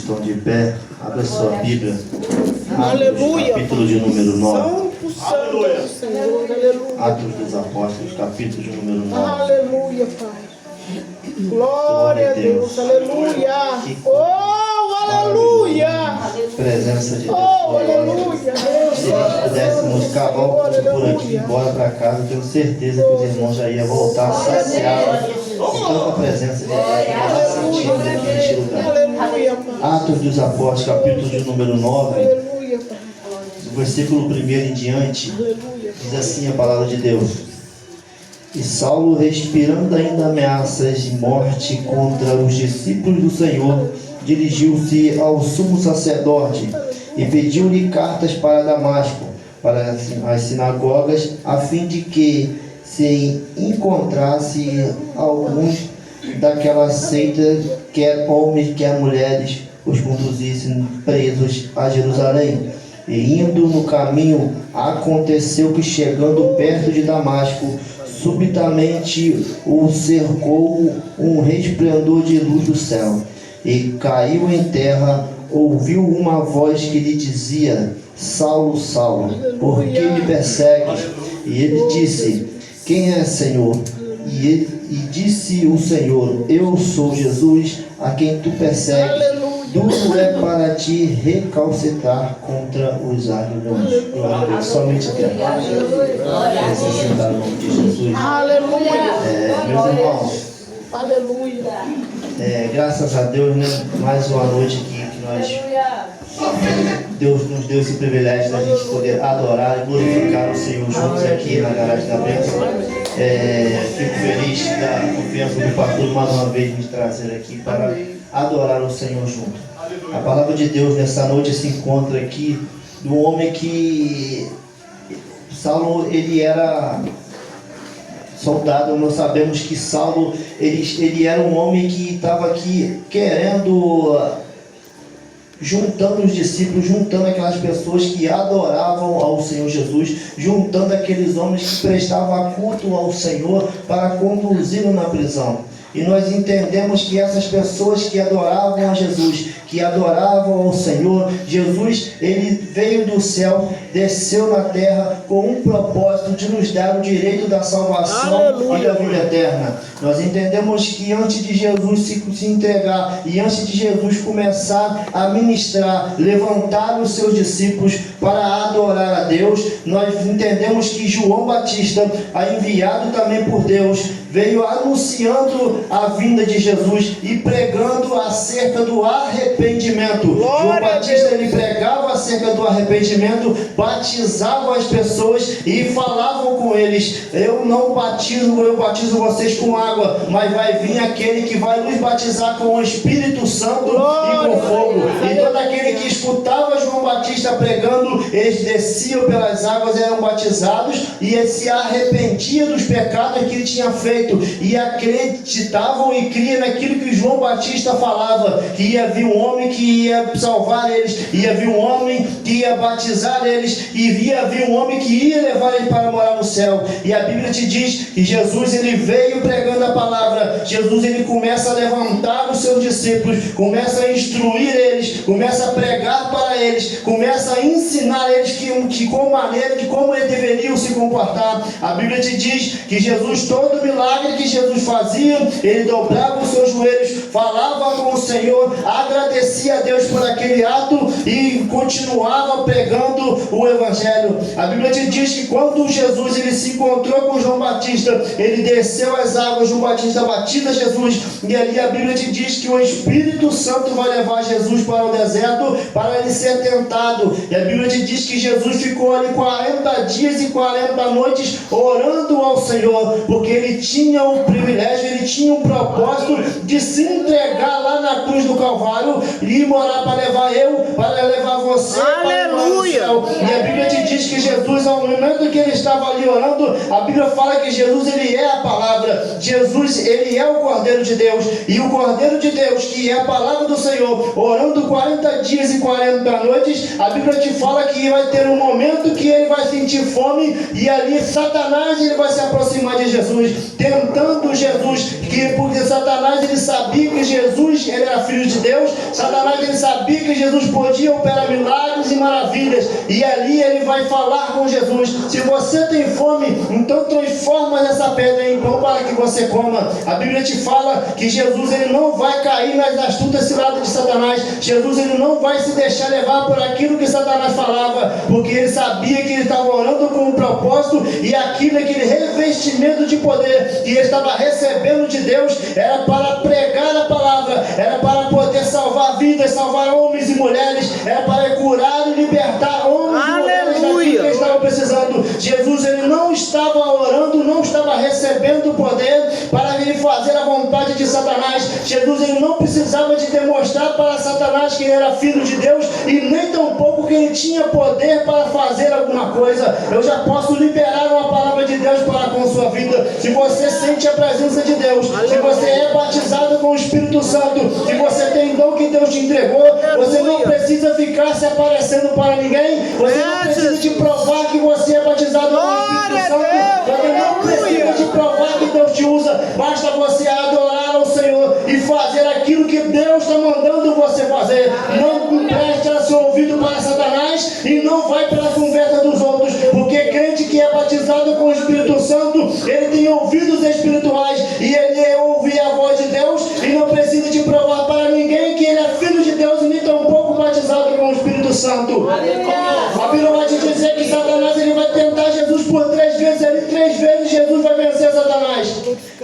estão de pé, abra sua Bíblia. Aleluia. Capítulo de número 9. Santo Senhor, aleluia. Atos dos Apóstolos, capítulo de número 9. Aleluia, Pai. Glória a Deus, aleluia. Oh, aleluia. Presença de Deus. Oh, aleluia. Se nós pudéssemos cavar um pouco por aqui e ir embora para casa, tenho certeza que os irmãos já iam voltar saciados com tanta presença de Deus que nós já sentimos aqui neste lugar. Aleluia, Pai. Atos dos Apóstolos, capítulo de número 9, Aleluia, Pai. do versículo 1 em diante, Aleluia. diz assim a palavra de Deus: E Saulo, respirando ainda ameaças de morte contra os discípulos do Senhor, dirigiu-se ao sumo sacerdote e pediu-lhe cartas para Damasco, para as sinagogas, a fim de que se encontrasse alguns daquela seita, quer homens, quer mulheres, os conduzissem presos a Jerusalém. E indo no caminho, aconteceu que, chegando perto de Damasco, subitamente o cercou um resplendor de luz do céu, e caiu em terra. Ouviu uma voz que lhe dizia: Saulo, Saulo, por que me persegues? E ele disse: Quem é, Senhor? E disse o Senhor: Eu sou Jesus, a quem tu persegues. Duro é para ti recalcitrar contra os aguilhões. Glória a Deus. Somente aqui. Necessitar o nome de Jesus. Aleluia. Meus irmãos, Aleluia. graças a Deus, né? Mais uma noite aqui que Deus nos deu esse privilégio da gente poder adorar e glorificar o Senhor juntos aqui na Garagem da Bênção. Fico feliz da confiança do pastor mais uma vez me trazer aqui para adorar o Senhor junto. A palavra de Deus nessa noite se encontra aqui do homem que Saulo, ele era soldado. Nós sabemos que Saulo, ele era um homem que estava aqui querendo, juntando os discípulos, juntando aquelas pessoas que adoravam ao Senhor Jesus, juntando aqueles homens que prestavam culto ao Senhor para conduzi-lo na prisão. E nós entendemos que essas pessoas que adoravam a Jesus, que adoravam ao Senhor, Jesus, ele veio do céu, desceu na terra com um propósito de nos dar o direito da salvação. Aleluia. E da vida eterna. Nós entendemos que antes de Jesus se entregar e antes de Jesus começar a ministrar, levantar os seus discípulos para adorar a Deus, nós entendemos que João Batista, enviado também por Deus, veio anunciando a vinda de Jesus e pregando acerca do arrependimento. João Batista, ele pregava acerca do arrependimento, batizava as pessoas e falavam com eles: eu não batizo, eu batizo vocês com água, mas vai vir aquele que vai nos batizar com o Espírito Santo e com fogo. E todo aquele que escutava João Batista pregando, eles desciam pelas águas, eram batizados e se arrependiam dos pecados que ele tinha feito, e acreditavam e criam naquilo que João Batista falava, que ia vir um homem que ia salvar eles, ia vir um homem que ia batizar eles, e ia vir um homem que ia levar eles para morar no céu. E a Bíblia te diz que Jesus, ele veio pregando a palavra. Jesus, ele começa a levantar os seus discípulos, começa a instruir eles, começa a pregar para eles, começa a ensinar eles que com maneira de como eles deveriam se comportar. A Bíblia te diz que Jesus, todo milagre que Jesus fazia, ele dobrava os seus joelhos, falava com o Senhor, agradecia a Deus por aquele ato e continuava pregando o Evangelho. A Bíblia te diz que quando Jesus, ele se encontrou com João Batista, ele desceu as águas, João Batista batiza Jesus, e ali a Bíblia te diz que o Espírito Santo vai levar Jesus para o deserto para ele ser tentado. E a Bíblia te diz que Jesus ficou ali 40 dias e 40 noites orando ao Senhor, porque ele tinha um privilégio, ele tinha um propósito de se entregar lá na cruz do Calvário e morar para levar você. Aleluia. Para o céu. E a Bíblia te diz que Jesus, ao momento que ele estava ali orando, a Bíblia fala que Jesus, ele é a palavra. Jesus, ele é o Cordeiro de Deus, e o Cordeiro de Deus, que é a palavra do Senhor, orando 40 dias e 40 noites, a Bíblia te fala que vai ter um momento que ele vai sentir fome, e ali Satanás ele vai se aproximar de Jesus, tentando Jesus, porque Satanás ele sabia que Jesus ele era filho de Deus, Satanás ele sabia que Jesus podia operar milagres e maravilhas, e ali ele vai falar com Jesus: se você tem fome, então transforma essa pedra em pão para que você coma. A Bíblia te fala que Jesus ele não vai cair nas astutas ciladas de Satanás. Jesus ele não vai se deixar levar por aquilo que Satanás falava, porque ele sabia que ele estava orando com um propósito, e aquilo, aquele revestimento de poder que ele estava recebendo de Deus, era para pregar a palavra, era para poder salvar vidas, salvar homens e mulheres, era para curar e libertar homens e mulheres daquilo que eles estavam precisando. Jesus ele não estava orando, não estava recebendo poder para ele fazer a vontade de Satanás. Jesus ele não precisava de demonstrar para Satanás que ele era filho de Deus, e nem tampouco que ele tinha poder para fazer alguma coisa. Eu já posso liberar uma palavra de Deus para com sua vida. Se você sente a presença de Deus, se você é batizado com o Espírito Santo, se você tem dom que Deus te entregou, você não precisa ficar se aparecendo para ninguém, você não precisa de provar que você é batizado com o Espírito Santo, você não precisa de provar que Deus te usa, basta você adorar ao Senhor e fazer aquilo que Deus está mandando você fazer. Não preste seu ouvido para Satanás e não vai pela conversa dos outros, porque crente que é batizado com o Espírito Santo, ele tem ouvidos espirituais e ele ouve a voz de Deus, e não precisa de provar para ninguém que ele é filho de Deus, e nem tampouco batizado com o Espírito Santo. A Bíblia vai te dizer que Satanás ele vai tentar Jesus por 3 vezes, ele 3 vezes Jesus vai vencer Satanás,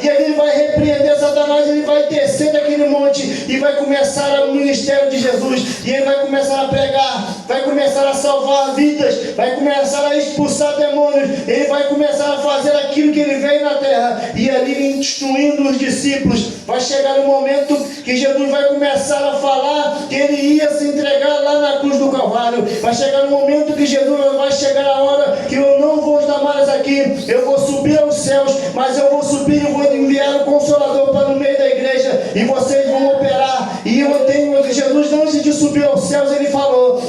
e aí ele vai repreender Satanás, ele vai descer daquele monte e vai começar o ministério de Jesus, e ele vai começar a pregar, vai começar a salvar vidas, vai começar a expulsar demônios, ele vai começar a fazer aquilo que ele veio na terra, e ali instruindo os discípulos. Vai chegar um momento que Jesus vai começar a falar que ele ia se entregar lá na cruz do Calvário. Vai chegar um momento que Jesus vai chegar a hora que eu não vou estar mais aqui, eu vou subir aos céus, mas eu vou subir e vou enviar o Consolador para o meio da igreja, e vocês vão operar. E eu tenho, Jesus antes de subir aos céus ele falou: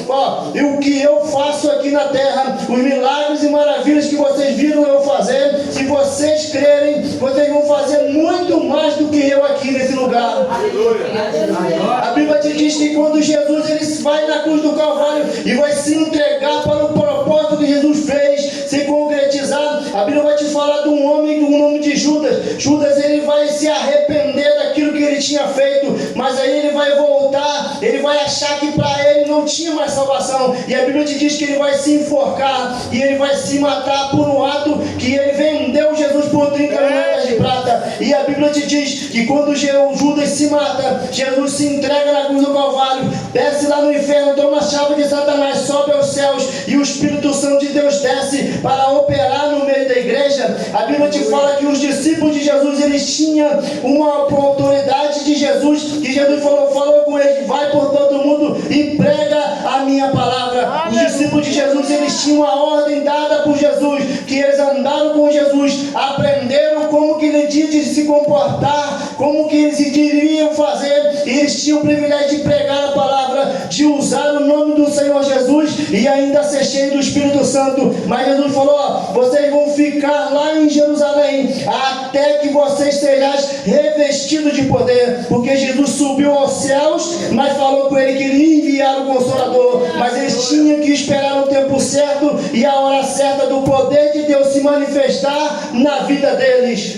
e o que eu faço aqui na terra, os milagres e maravilhas que vocês viram eu fazer, se vocês crerem, vocês vão fazer muito mais do que eu aqui nesse lugar. A Bíblia te diz que quando Jesus ele vai na cruz do Calvário e vai se entregar para o propósito que Jesus fez se concretizar, a Bíblia vai te falar de um homem com o nome de Judas. Judas ele vai se arrepender daquilo que ele tinha feito, mas aí ele vai voltar, ele vai achar que para ele não tinha mais salvação, e a Bíblia te diz que ele vai se enforcar e ele vai se matar por um ato que ele vendeu Jesus por 30 moedas de prata. E a Bíblia te diz que quando Judas se mata, Jesus se entrega na cruz do Calvário, desce lá no inferno, toma a chave de Satanás, sobe aos céus, e o Espírito Santo de Deus desce para operar no meio da igreja. A Bíblia te fala que os discípulos de Jesus eles tinham uma autoridade de Jesus, que Jesus falou com eles: vai por todo mundo e prega a minha palavra. Os discípulos de Jesus eles tinham a ordem dada por Jesus, que eles andaram com Jesus, aprenderam como que ele tinha de se comportar, como que eles deveriam fazer, e eles tinham o privilégio de pregar a palavra, de usar o nome do Senhor Jesus e ainda ser cheio do Espírito Santo. Mas Jesus falou: vocês vão ficar lá em Jerusalém até que vocês sejam revestidos de poder, porque Jesus subiu aos céus, mas falou com ele que ele ia enviar o Consolador, mas eles tinham que esperar o tempo certo e a hora certa do poder de Deus se manifestar na vida deles.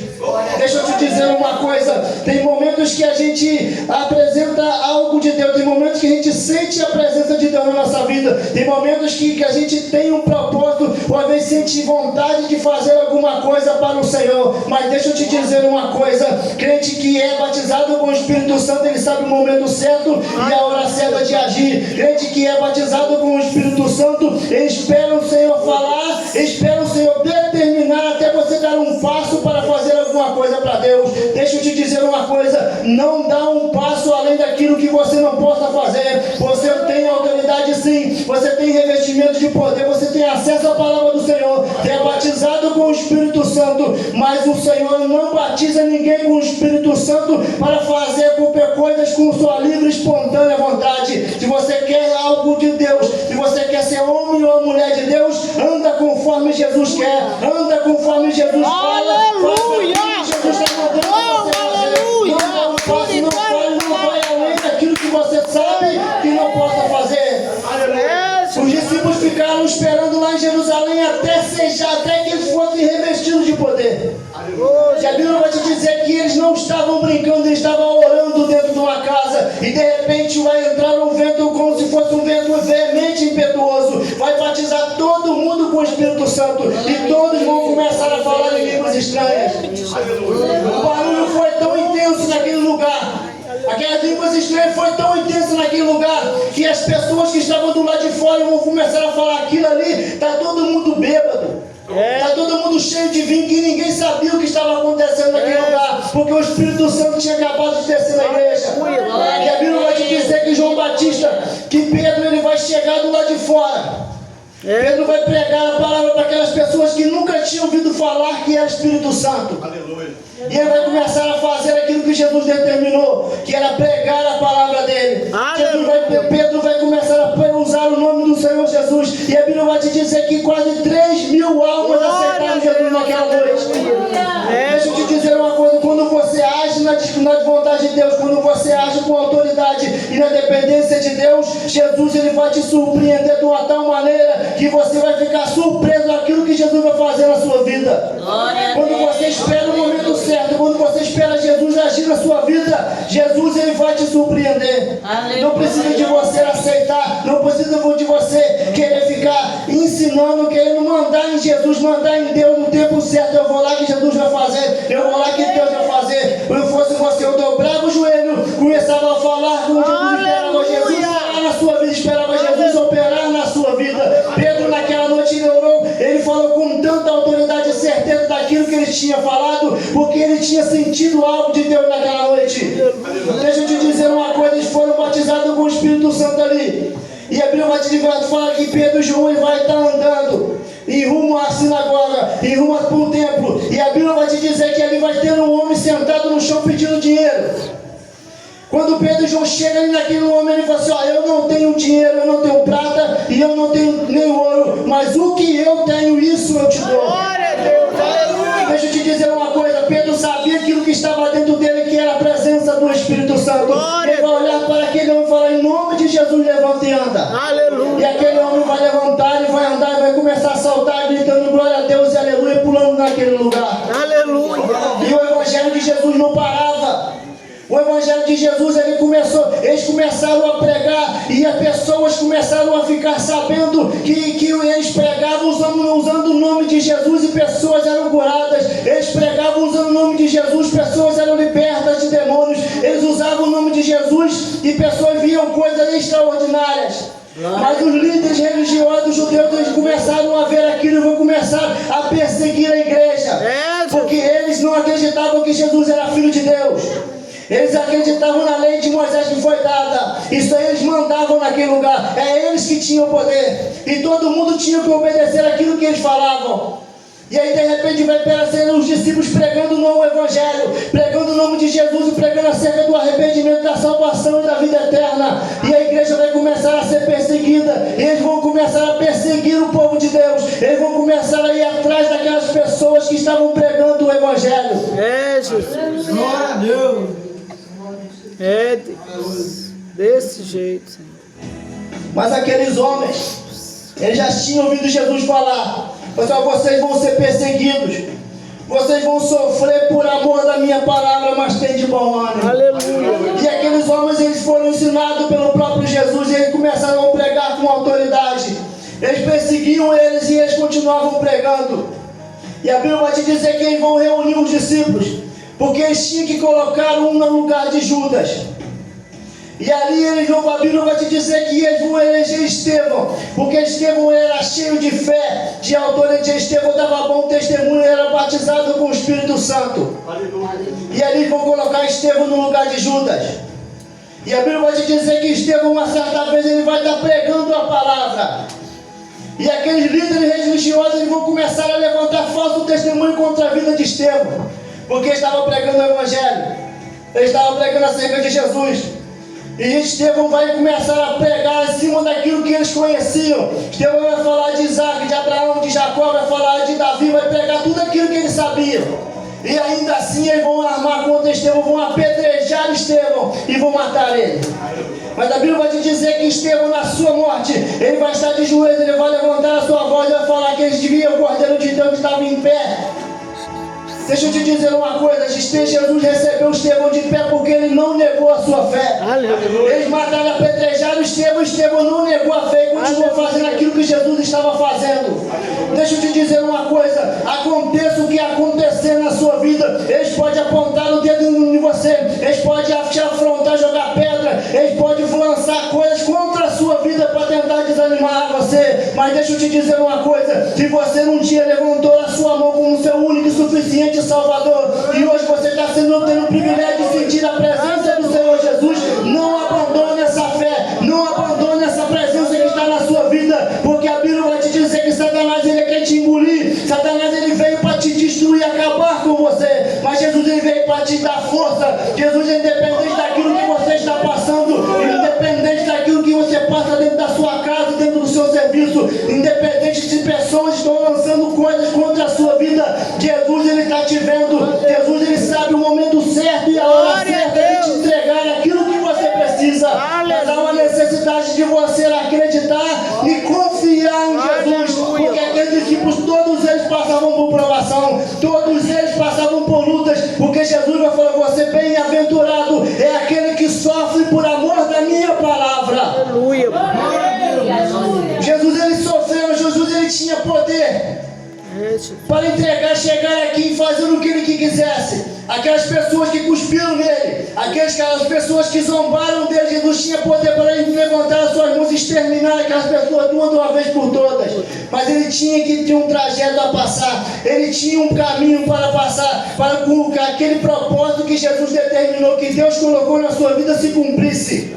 Deixa eu te dizer uma coisa, tem momentos que a gente apresenta algo de Deus, tem momentos que a gente sente a presença de Deus na nossa vida, tem momentos que a gente tem um propósito, ou às vezes sente vontade de fazer alguma coisa para o Senhor. Mas deixa eu te dizer uma coisa, crente que é batizado com o Espírito Santo, ele sabe o momento certo e a hora certa de agir. Crente que é batizado com o Espírito Santo, ele espera o Senhor falar, espera o Senhor determinar até você dar um passo para fazer alguma coisa para Deus. Deixa eu te dizer uma coisa, não dá um passo além daquilo que você não possa fazer. Você tem autoridade sim, você tem revestimento de poder, você tem acesso à palavra do Senhor, você é batizado com o Espírito Santo, mas o Senhor não batiza ninguém com o Espírito Santo para fazer qualquer coisa com sua livre e espontânea vontade. Se você quer algo de Deus, homem ou a mulher de Deus, anda conforme Jesus quer, anda conforme Jesus fala. Aleluia! Jesus está mandando você fazer. Não vai além daquilo que você sabe que não possa fazer. Os discípulos ficaram esperando lá em Jerusalém até que eles fossem revestidos de poder. E a Bíblia vai te dizer que eles não estavam brincando, eles estavam orando dentro de uma casa. E de repente vai entrar um vento como se fosse um vento veemente e impetuoso. Vai batizar todo mundo com o Espírito Santo. E todos vão começar a falar em línguas estranhas. O barulho foi tão intenso naquele lugar. Aquelas línguas estranhas foi tão intensa naquele lugar que as pessoas que estavam do lado de fora vão começar a falar aquilo ali. Está todo mundo bêbado. Está todo mundo cheio de vinho que ninguém sabia o que estava acontecendo naquele lugar, porque o Espírito Santo tinha acabado de descer na igreja. E a Bíblia vai te dizer que João Batista, que Pedro ele vai chegar do lado de fora. Pedro vai pregar a palavra para aquelas pessoas que nunca tinham ouvido falar que era Espírito Santo. Aleluia. E ele vai começar a fazer aquilo que Jesus determinou, que era pregar a palavra dele. Pedro vai começar a usar o nome do Senhor Jesus. E a Bíblia vai te dizer que quase 3.000 almas aceitaram Jesus naquela noite. Deixa eu te dizer uma coisa: quando você age na vontade de Deus, quando você age com autoridade e na dependência de Deus, Jesus ele vai te surpreender de uma tal maneira que você vai ficar surpreso naquilo que Jesus vai fazer na sua vida. Quando você espera o momento certo, quando você espera Jesus agir na sua vida, Jesus ele vai te surpreender. Não precisa de você aceitar, não precisa de você querer ficar ensinando, querendo mandar em Jesus, mandar em Deus no tempo certo. Eu vou lá que Jesus vai fazer, eu vou lá que Deus vai fazer. Se eu fosse você, eu dobrava o joelho, começava a falar com Jesus, esperava Jesus operar na sua vida, esperava Jesus operar na sua vida. Pedro naquela noite ele orou, ele falou com tanta autoridade e certeza daquilo que ele tinha falado, porque ele tinha sentido algo de Deus naquela noite. Deixa eu te dizer uma coisa: eles foram batizados com o Espírito Santo ali. E a Bíblia vai te falar que Pedro e João ele vai estar andando em rumo à sinagoga, em rumo para o templo. E a Bíblia vai te dizer que ali vai ter um homem sentado no chão pedindo dinheiro. Quando Pedro e João chegam ali naquele homem, ele fala assim: ó, eu não tenho dinheiro, eu não tenho prata e eu não tenho nem ouro, mas o que eu tenho, isso eu te dou. Glória a Deus, aleluia. Deixa eu te dizer uma coisa: Pedro sabia aquilo que estava dentro dele, que era a presença do Espírito Santo. Ele vai olhar para aquele homem e falar: em nome de Jesus, levanta e anda. Aleluia. E aquele homem vai levantar, e vai andar, e vai começar a saltar, gritando glória a Deus e aleluia, pulando naquele lugar. Aleluia. E o Evangelho de Jesus não parava. O Evangelho de Jesus, eles começaram a pregar, e as pessoas começaram a ficar sabendo que eles pregavam usando o nome de Jesus, e pessoas eram curadas. Eles pregavam usando o nome de Jesus, pessoas eram libertas de demônios. Eles usavam o nome de Jesus e pessoas viam coisas extraordinárias. Mas os líderes religiosos judeus, eles começaram a ver aquilo e vão começar a perseguir a igreja, porque eles não acreditavam que Jesus era filho de Deus. Eles acreditavam na lei de Moisés que foi dada. Isso aí eles mandavam naquele lugar. É eles que tinham poder. E todo mundo tinha que obedecer aquilo que eles falavam. E aí de repente vai aparecer os discípulos pregando o novo Evangelho, pregando o nome de Jesus e pregando acerca do arrependimento, da salvação e da vida eterna. E a igreja vai começar a ser perseguida. E eles vão começar a perseguir o povo de Deus. Eles vão começar a ir atrás daquelas pessoas que estavam pregando o Evangelho. Jesus. Glória a Deus. Deus. Desse jeito, Senhor. Mas aqueles homens, eles já tinham ouvido Jesus falar: pessoal, vocês vão ser perseguidos, vocês vão sofrer por amor da minha palavra, mas tem de bom ânimo. Aleluia. E aqueles homens, eles foram ensinados pelo próprio Jesus, e eles começaram a pregar com autoridade. Eles perseguiam eles e eles continuavam pregando. E a Bíblia vai te dizer que eles vão reunir os discípulos, porque eles tinham que colocar um no lugar de Judas. E ali a Bíblia vai te dizer que eles vão eleger Estevão, porque Estevão era cheio de fé, de autoridade. Estevão dava bom testemunho, era batizado com o Espírito Santo. E ali vão colocar Estevão no lugar de Judas. E a Bíblia vai te dizer que Estevão, uma certa vez, ele vai estar pregando a palavra. E aqueles líderes religiosos, eles vão começar a levantar falso testemunho contra a vida de Estevão, porque ele estava pregando o Evangelho, ele estava pregando acerca de Jesus. E Estevão vai começar a pregar em cima daquilo que eles conheciam. Estevão vai falar de Isaac, de Abraão, de Jacó, vai falar de Davi, vai pregar tudo aquilo que eles sabiam. E ainda assim eles vão armar contra Estevão, vão apedrejar Estevão e vão matar ele. Mas a Bíblia vai te dizer que Estevão, na sua morte, ele vai estar de joelhos, ele vai levantar a sua voz e vai falar que eles deviam o Cordeiro de Deus que estava em pé. Deixa eu te dizer uma coisa, Jesus recebeu Estevão de pé porque ele não negou a sua fé. Aleluia. Eles mataram, apedrejaram Estevão não negou a fé e continuou fazendo aquilo que Jesus estava fazendo. Deixa eu te dizer uma coisa, aconteça o que acontecer na sua vida, eles podem apontar o dedo em você, eles podem te afrontar, jogar pedra, eles podem lançar coisas contra a sua vida para tentar desanimar você, mas deixa eu te dizer uma coisa, se você um dia levantou a sua mão como seu único e suficiente Salvador, e hoje você está tendo o privilégio de sentir a presença do Senhor Jesus, não abandone essa fé, não abandone essa presença que está na sua vida, porque a Bíblia vai te dizer que Satanás ele quer te engolir, Satanás ele veio para te destruir, acabar com você, mas Jesus ele veio para te dar força. Jesus é independente daquilo que você está passando, independente daquilo que você passa dentro da sua casa, dentro do seu serviço, independente de pessoas que estão lançando coisas contra a sua vida, Jesus ele está te vendo, Jesus ele sabe o momento certo e a hora certa de te entregar aquilo que você precisa. Mas há uma necessidade de você acreditar e confiar em Jesus, porque aqueles discípulos, todos eles passavam por provação, todos eles passavam por lutas, porque Jesus vai falar, você bem-aventurado é aquele que sofre por amor da minha palavra. Aleluia. Jesus ele sofreu, Jesus ele tinha poder para entregar, chegar aqui fazendo o que ele quisesse. Aquelas pessoas que cuspiram nele, aquelas pessoas que zombaram dele, Jesus tinha poder para ele levantar as suas mãos e exterminar aquelas pessoas de uma vez por todas. Mas ele tinha que ter um trajeto a passar, ele tinha um caminho para passar, para que aquele propósito que Jesus determinou, que Deus colocou na sua vida, se cumprisse.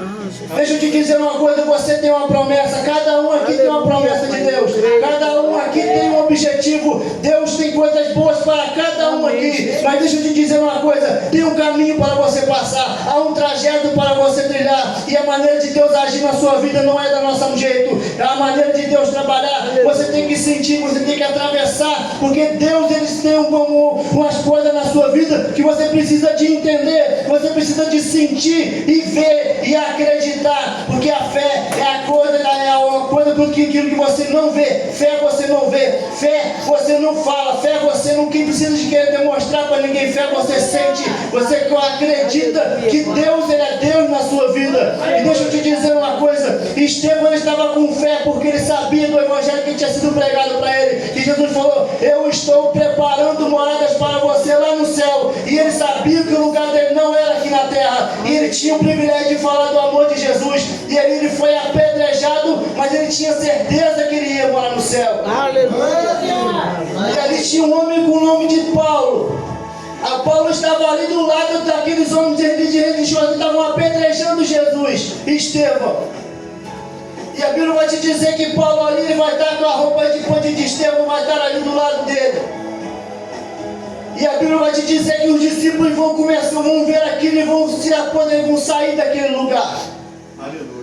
Deixa eu te dizer uma coisa, você tem uma promessa, cada um aqui tem uma promessa de Deus, cada um aqui tem um objetivo, Deus tem coisas boas para cada um aqui, mas deixa eu te dizer uma coisa, tem um caminho para você passar, há um trajeto para você trilhar, e a maneira de Deus agir na sua vida não é da nosso jeito, é a maneira de Deus trabalhar, você tem que sentir, você tem que atravessar, porque Deus eles tem como umas coisas na sua vida que você precisa de entender, você precisa de sentir e ver e acreditar, porque a fé é uma coisa que aquilo que você não vê, fé você não vê, fé você não fala, fé você não precisa de querer demonstrar para ninguém, fé você sente, você acredita que Deus ele é Deus na sua vida. E deixa eu te dizer uma coisa, Estevão ele estava com fé porque ele sabia do evangelho que tinha sido pregado para ele, que Jesus falou, eu estou preparando moradas para você lá no céu, e ele sabia que o lugar dele não era aqui na terra, e ele tinha o privilégio de falar do amor de Jesus, e ali ele foi apedrejado, mas ele tinha certeza que ele ia morar no céu. Aleluia. E ali tinha um homem com o nome de Paulo. Paulo estava ali do lado daqueles homens de religiosos que estavam apedrejando Jesus, Estevão. E a Bíblia vai te dizer que Paulo ali ele vai estar com a roupa de Estevão, vai estar ali do lado dele. E a Bíblia vai te dizer que os discípulos vão ver aquilo e vão sair daquele lugar. Aleluia.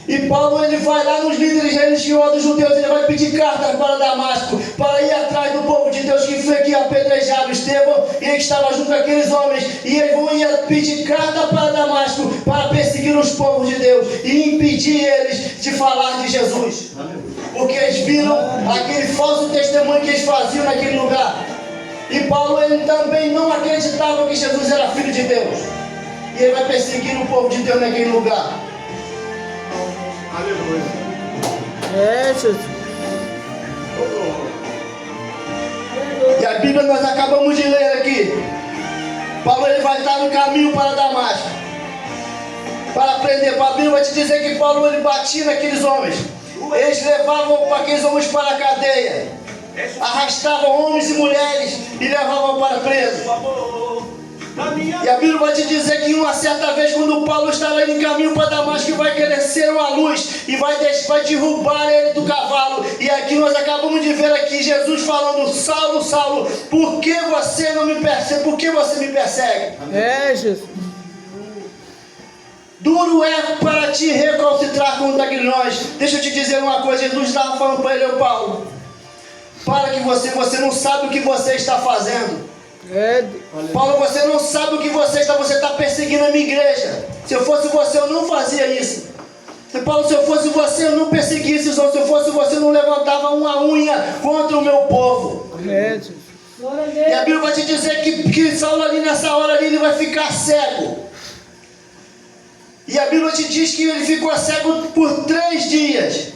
E Paulo ele vai lá nos líderes religiosos judeus, ele vai pedir cartas para Damasco, para ir atrás do povo de Deus que foi aqui apedrejado Estevão, e ele estava junto com aqueles homens, e eles vão ir pedir carta para Damasco, para perseguir os povos de Deus, e impedir eles de falar de Jesus. Porque eles viram aquele falso testemunho que eles faziam naquele lugar. E Paulo ele também não acreditava que Jesus era filho de Deus. E ele vai perseguir o povo de Deus naquele lugar. Aleluia. É, Jesus. E a Bíblia nós acabamos de ler aqui. Paulo ele vai estar no caminho para Damasco, para prender. A Bíblia vai te dizer que Paulo ele batia naqueles homens. Eles levavam aqueles homens para a cadeia, arrastavam homens e mulheres e levavam para preso. E a Bíblia vai te dizer que uma certa vez, quando Paulo estava indo em caminho para Damasco, vai crescer uma luz e vai derrubar ele do cavalo. E aqui nós acabamos de ver aqui Jesus falando, Saulo, Saulo, por que você não me persegue? Por que você me persegue? É, Jesus. Duro é para ti recalcitrar contra nós. Deixa eu te dizer uma coisa. Jesus estava falando para ele, ô Paulo, para que você não sabe o que você está fazendo. Paulo, você não sabe o que você está perseguindo a minha igreja. Se eu fosse você, eu não fazia isso. Paulo, se eu fosse você, eu não perseguia esses homens. Se eu fosse você, eu não levantava uma unha contra o meu povo. E a Bíblia vai te dizer que Saulo ali nessa hora ali, ele vai ficar cego. E a Bíblia te diz que ele ficou cego por 3 dias.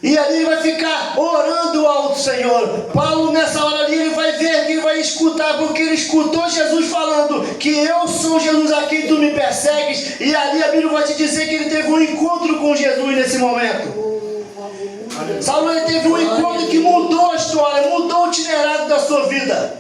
E ali ele vai ficar orando ao Senhor. Paulo nessa hora ali, ele vai ver, ele vai escutar, porque ele escutou Jesus falando que eu sou Jesus a quem tu me persegues. E ali a Bíblia vai te dizer que ele teve um encontro com Jesus nesse momento. Saulo, ele teve um encontro que mudou a história, mudou o itinerário da sua vida.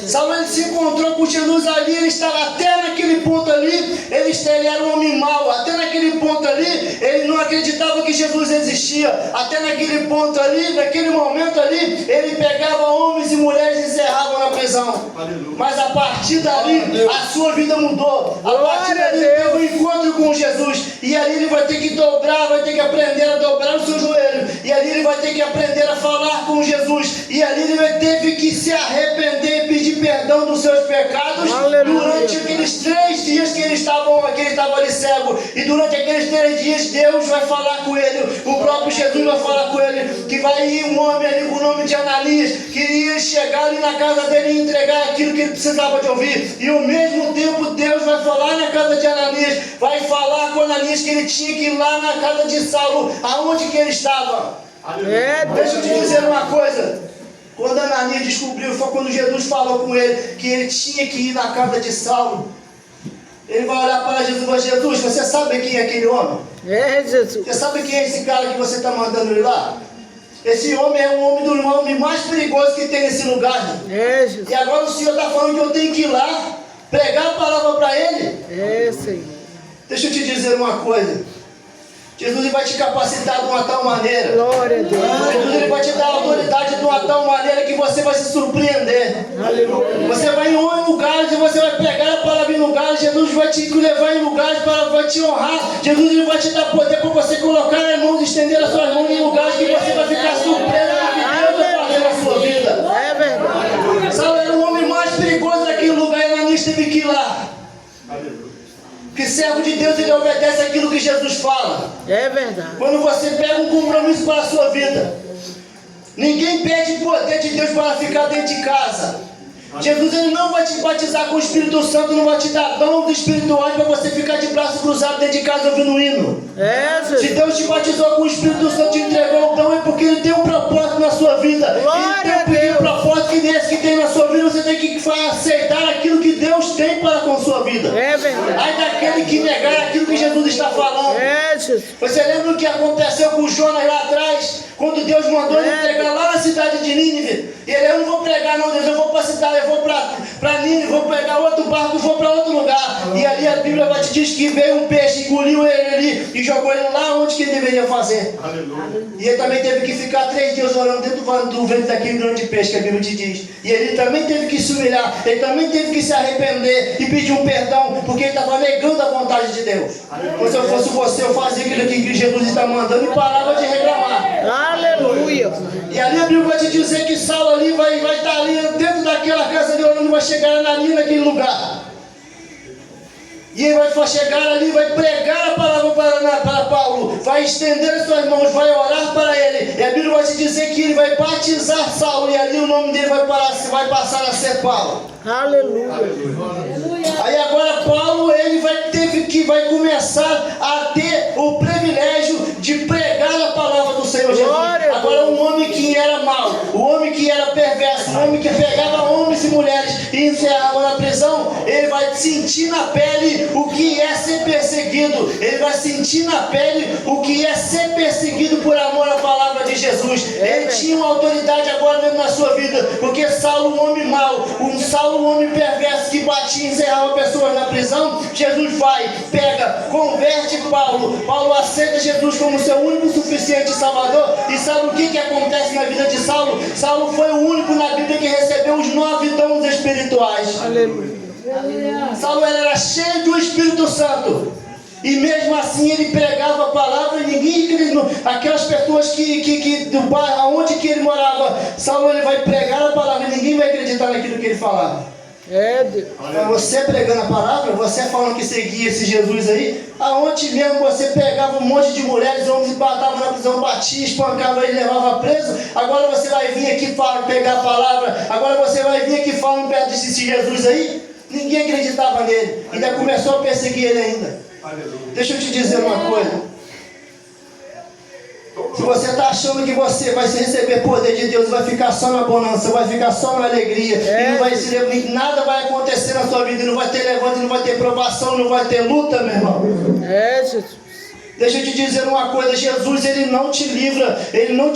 Saulo, ele se encontrou com Jesus ali, ele estava até naquele ponto ali, ele era um homem mau, até naquele ponto ali, ele não acreditava que Jesus existia, até naquele ponto ali, naquele momento ali, ele pegava homens e mulheres e encerrava na prisão. Mas a partir dali, a sua vida mudou, a partir dali ele teve um encontro com Jesus, e ali ele vai ter que dobrar, vai ter que aprender a dobrar o seu joelho, e ali ele vai ter que aprender a falar com Jesus, e ali ele teve que se arrepender e pedir perdão dos seus pecados. Durante aqueles 3 dias que ele estava ali cego, e durante aqueles 3 dias Deus vai falar com ele, o próprio Jesus vai falar com ele, que vai ir um homem ali com o nome de Ananias, que iria chegar ali na casa dele e entregar aquilo que ele precisava de ouvir, e ao mesmo tempo Deus vai falar na casa de Ananias, vai falar com Ananias que ele tinha que ir lá na casa de Saulo, aonde que ele estava. Deixa eu te dizer uma coisa. Quando Ananias descobriu, foi quando Jesus falou com ele que ele tinha que ir na casa de Saulo. Ele vai olhar para Jesus e vai: Jesus, você sabe quem é aquele homem? Jesus. Você sabe quem é esse cara que você está mandando ele lá? Esse homem é o homem mais perigoso que tem nesse lugar. Jesus. E agora o Senhor está falando que eu tenho que ir lá pregar a palavra para ele? Senhor. Deixa eu te dizer uma coisa. Jesus vai te capacitar de uma tal maneira. Glória a Deus. Jesus ele vai te dar autoridade de uma tal maneira que você vai se surpreender. Aleluia. Você vai em lugares e você vai pegar a palavra em lugares. Jesus vai te levar em lugares vai te honrar. Jesus ele vai te dar poder para você colocar as mãos, estender as suas mãos em lugares que você vai ficar surpreso do que Deus vai fazer na sua vida. É verdade. Saulo era o homem mais perigoso daquele lugar e Ananias teve que ir lá. Porque servo de Deus, ele obedece aquilo que Jesus fala. É verdade. Quando você pega um compromisso para a sua vida, ninguém pede poder de Deus para ficar dentro de casa. Jesus ele não vai te batizar com o Espírito Santo, não vai te dar dons espirituais para você ficar de braço cruzado dentro de casa ouvindo um hino. Se Deus te batizou com o Espírito Santo, te entregou o dom, é porque ele tem um propósito na sua vida. Glória Ele tem um propósito que nesse que tem na sua vida, você tem que aceitar aquilo que Deus tem para com a sua vida. É verdade. Aí daquele que negar aquilo que Jesus está falando. Jesus. Você lembra o que aconteceu com Jonas lá atrás? Quando Deus mandou ele pregar lá na cidade de Nínive. E ele: eu não vou pregar não, Deus, eu vou para a cidade, eu vou para Nínive, vou pegar outro barco, vou para outro lugar. E ali a Bíblia vai te dizer que veio um peixe, engoliu ele ali e jogou ele lá onde que ele deveria fazer. Aleluia. E ele também teve que ficar 3 dias orando dentro do ventre daquele grande peixe que a Bíblia te diz. E ele também teve que se humilhar, ele também teve que se arrepender e pedir um perdão, porque ele estava negando a vontade de Deus. Mas se eu fosse você, eu fazia aquilo que Jesus está mandando e parava de reclamar. Aleluia. E ali a Bíblia vai te dizer que Saulo ali vai estar ali dentro daquela casa ali orando, vai chegar ali naquele lugar. E ele vai chegar ali, vai pregar a palavra para Paulo, vai estender as suas mãos, vai orar para ele. E a Bíblia vai te dizer que ele vai batizar Saulo, e ali o nome dele vai passar a ser Paulo. Aleluia. Aí agora Paulo ele vai começar a ter o privilégio de pregar a palavra do Senhor Jesus. Agora um homem que era mau, um homem que era perverso, um homem que pegava homens e mulheres e encerrava na prisão, ele vai sentir na pele o que é ser perseguido. Ele vai sentir na pele o que é ser perseguido por amor à palavra de Jesus. Ele tinha uma autoridade agora mesmo na sua vida, porque Saulo, um homem mau, Saulo, um homem perverso que batia e encerrava pessoas na prisão, Jesus vai, pega, converte Paulo. Paulo aceita Jesus como seu único suficiente Salvador. E sabe o que acontece na vida de Saulo? Saulo foi o único na Bíblia que recebeu os 9 dons espirituais. Aleluia. Saulo era cheio do Espírito Santo. E mesmo assim ele pregava a palavra e ninguém, aquelas pessoas do bairro onde que ele morava, Saulo ele vai pregar a palavra e ninguém vai acreditar naquilo que ele falava. Deus. Você pregando a palavra, você falando que seguia esse Jesus aí, aonde mesmo você pegava um monte de mulheres, homens e batava na prisão, batia, espancava e levava preso, agora você vai vir aqui pegar a palavra, agora você vai vir aqui falando perto desse Jesus aí, ninguém acreditava nele, ainda começou a perseguir ele ainda. Deixa eu te dizer uma coisa. Se você está achando que você vai receber poder de Deus, vai ficar só na bonança, vai ficar só na alegria, e não vai nada vai acontecer na sua vida, não vai ter levante, não vai ter provação, não vai ter luta, meu irmão. Jesus. Deixa eu te dizer uma coisa, Jesus ele não te livra, ele não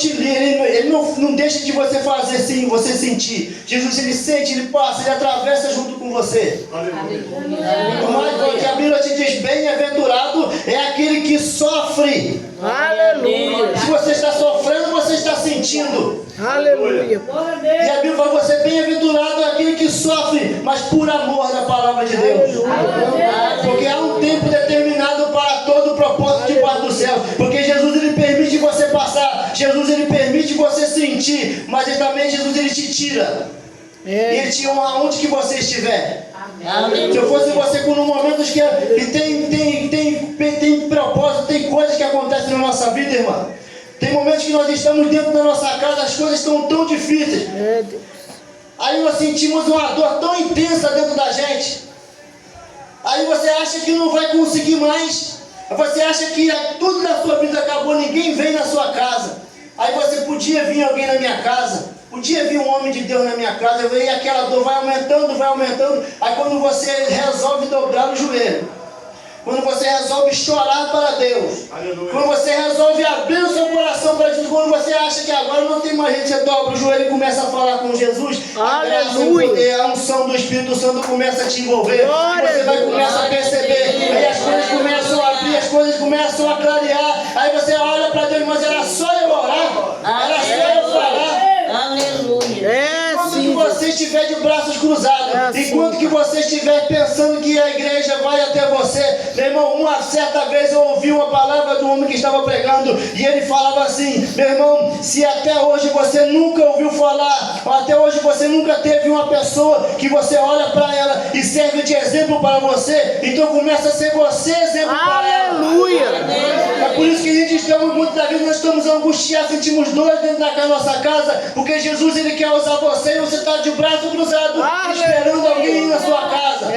deixa de você fazer sim, você sentir. Jesus ele sente, ele passa, ele atravessa junto com você. Mas que a Bíblia te diz, bem-aventurado é aquele que sofre. Aleluia. Se você está sofrendo, você está sentindo. Aleluia. E a Bíblia fala, você bem-aventurado é aquele que sofre, mas por amor da palavra de Deus. Porque há um tempo determinado para todo o propósito debaixo do céu. Porque Jesus ele permite você passar, Jesus ele permite você sentir, mas ele também Jesus ele te tira. E ele te honra aonde que você estiver. Se eu fosse você com um momento que tem propósito, tem coisas que acontecem na nossa vida, irmão. Tem momentos que nós estamos dentro da nossa casa, as coisas estão tão difíceis. Aí nós sentimos uma dor tão intensa dentro da gente. Aí você acha que não vai conseguir mais. Você acha que tudo na sua vida acabou, ninguém vem na sua casa. Aí você podia vir alguém na minha casa. Podia vir um homem de Deus na minha casa. E aquela dor vai aumentando, vai aumentando. Aí quando você resolve dobrar o joelho, quando você resolve chorar para Deus, aleluia, quando você resolve abrir o seu coração para Jesus, quando você acha que agora não tem mais jeito, você dobra o joelho e começa a falar com Jesus, aleluia, a unção do Espírito Santo começa a te envolver, você vai começar a perceber, aí as coisas começam a abrir, as coisas começam a clarear, aí você olha para Deus, mas era só eu orar, era só eu falar. Aleluia. Enquanto que você estiver de braços cruzados, enquanto que você estiver pensando que a igreja vai até você, meu irmão, uma certa vez eu ouvi uma palavra do homem que estava pregando, e ele falava assim, meu irmão, se até hoje você nunca ouviu falar, ou até hoje você nunca teve uma pessoa que você olha para ela e serve de exemplo para você, então começa a ser você exemplo para ela. Aleluia. É por isso que a gente estamos, muitas das vezes nós estamos angustiados, sentimos dor dentro da nossa casa, porque Jesus ele quer usar você e você está de braço cruzado, esperando alguém ir na sua casa.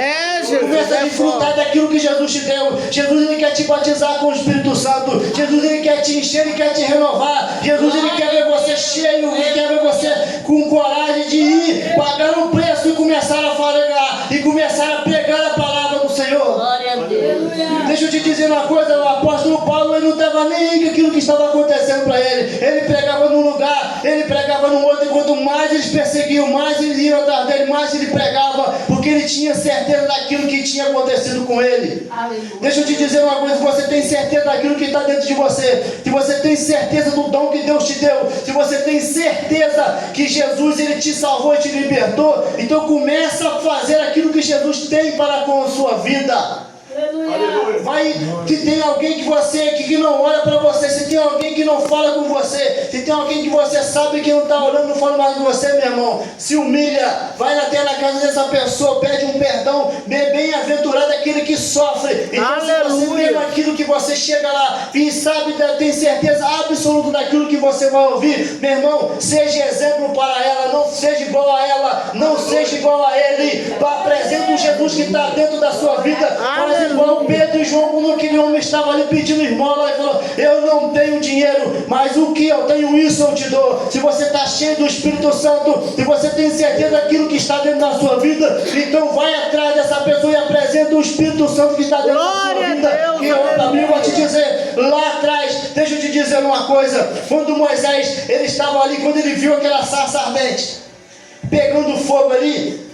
Começa a desfrutar daquilo que Jesus te deu. Jesus ele quer te batizar com o Espírito Santo. Jesus ele quer te encher, ele quer te renovar. Jesus ele quer ver você cheio, ele quer ver você com coragem de ir, pagar um preço e começar a falar e começar a pregar a palavra do Senhor. Glória a Deus. Deixa eu te dizer uma coisa, o apóstolo Paulo ele não estava nem aí com aquilo que estava acontecendo para ele. Ele pregava num lugar, ele pregava no outro, e quanto mais eles perseguiam, mais eles iam atrás dele, mais ele pregava, porque ele tinha certeza daquilo que tinha acontecido com ele. Aleluia. Deixa eu te dizer uma coisa, se você tem certeza daquilo que está dentro de você, se você tem certeza do dom que Deus te deu, se você tem certeza que Jesus ele te salvou e te libertou, então começa a fazer aquilo que Jesus tem para com a sua vida. Vai, se tem alguém que não olha para você, se tem alguém que não fala com você, se tem alguém que você sabe que não está orando, não fala mais com você, meu irmão, se humilha, vai até na casa dessa pessoa, pede um perdão, bem-aventurado aquele que sofre. Então aleluia, se você vê aquilo que você chega lá e sabe, tem certeza absoluta daquilo que você vai ouvir, meu irmão, seja exemplo para ela, não seja igual a ela, não seja igual a ele, apresenta o Jesus que está dentro da sua vida, faz igual Pedro e João, quando aquele homem estava ali pedindo esmola, ele falou, eu não tenho dinheiro, mas o que eu tenho, isso eu te dou. Se você está cheio do Espírito Santo, se você tem certeza daquilo que está dentro da sua vida, então vai atrás dessa pessoa e apresenta o Espírito Santo que está dentro da sua vida. E eu também vou te dizer, lá atrás, deixa eu te dizer uma coisa, quando Moisés, ele estava ali, quando ele viu aquela sarça ardente, pegando fogo ali,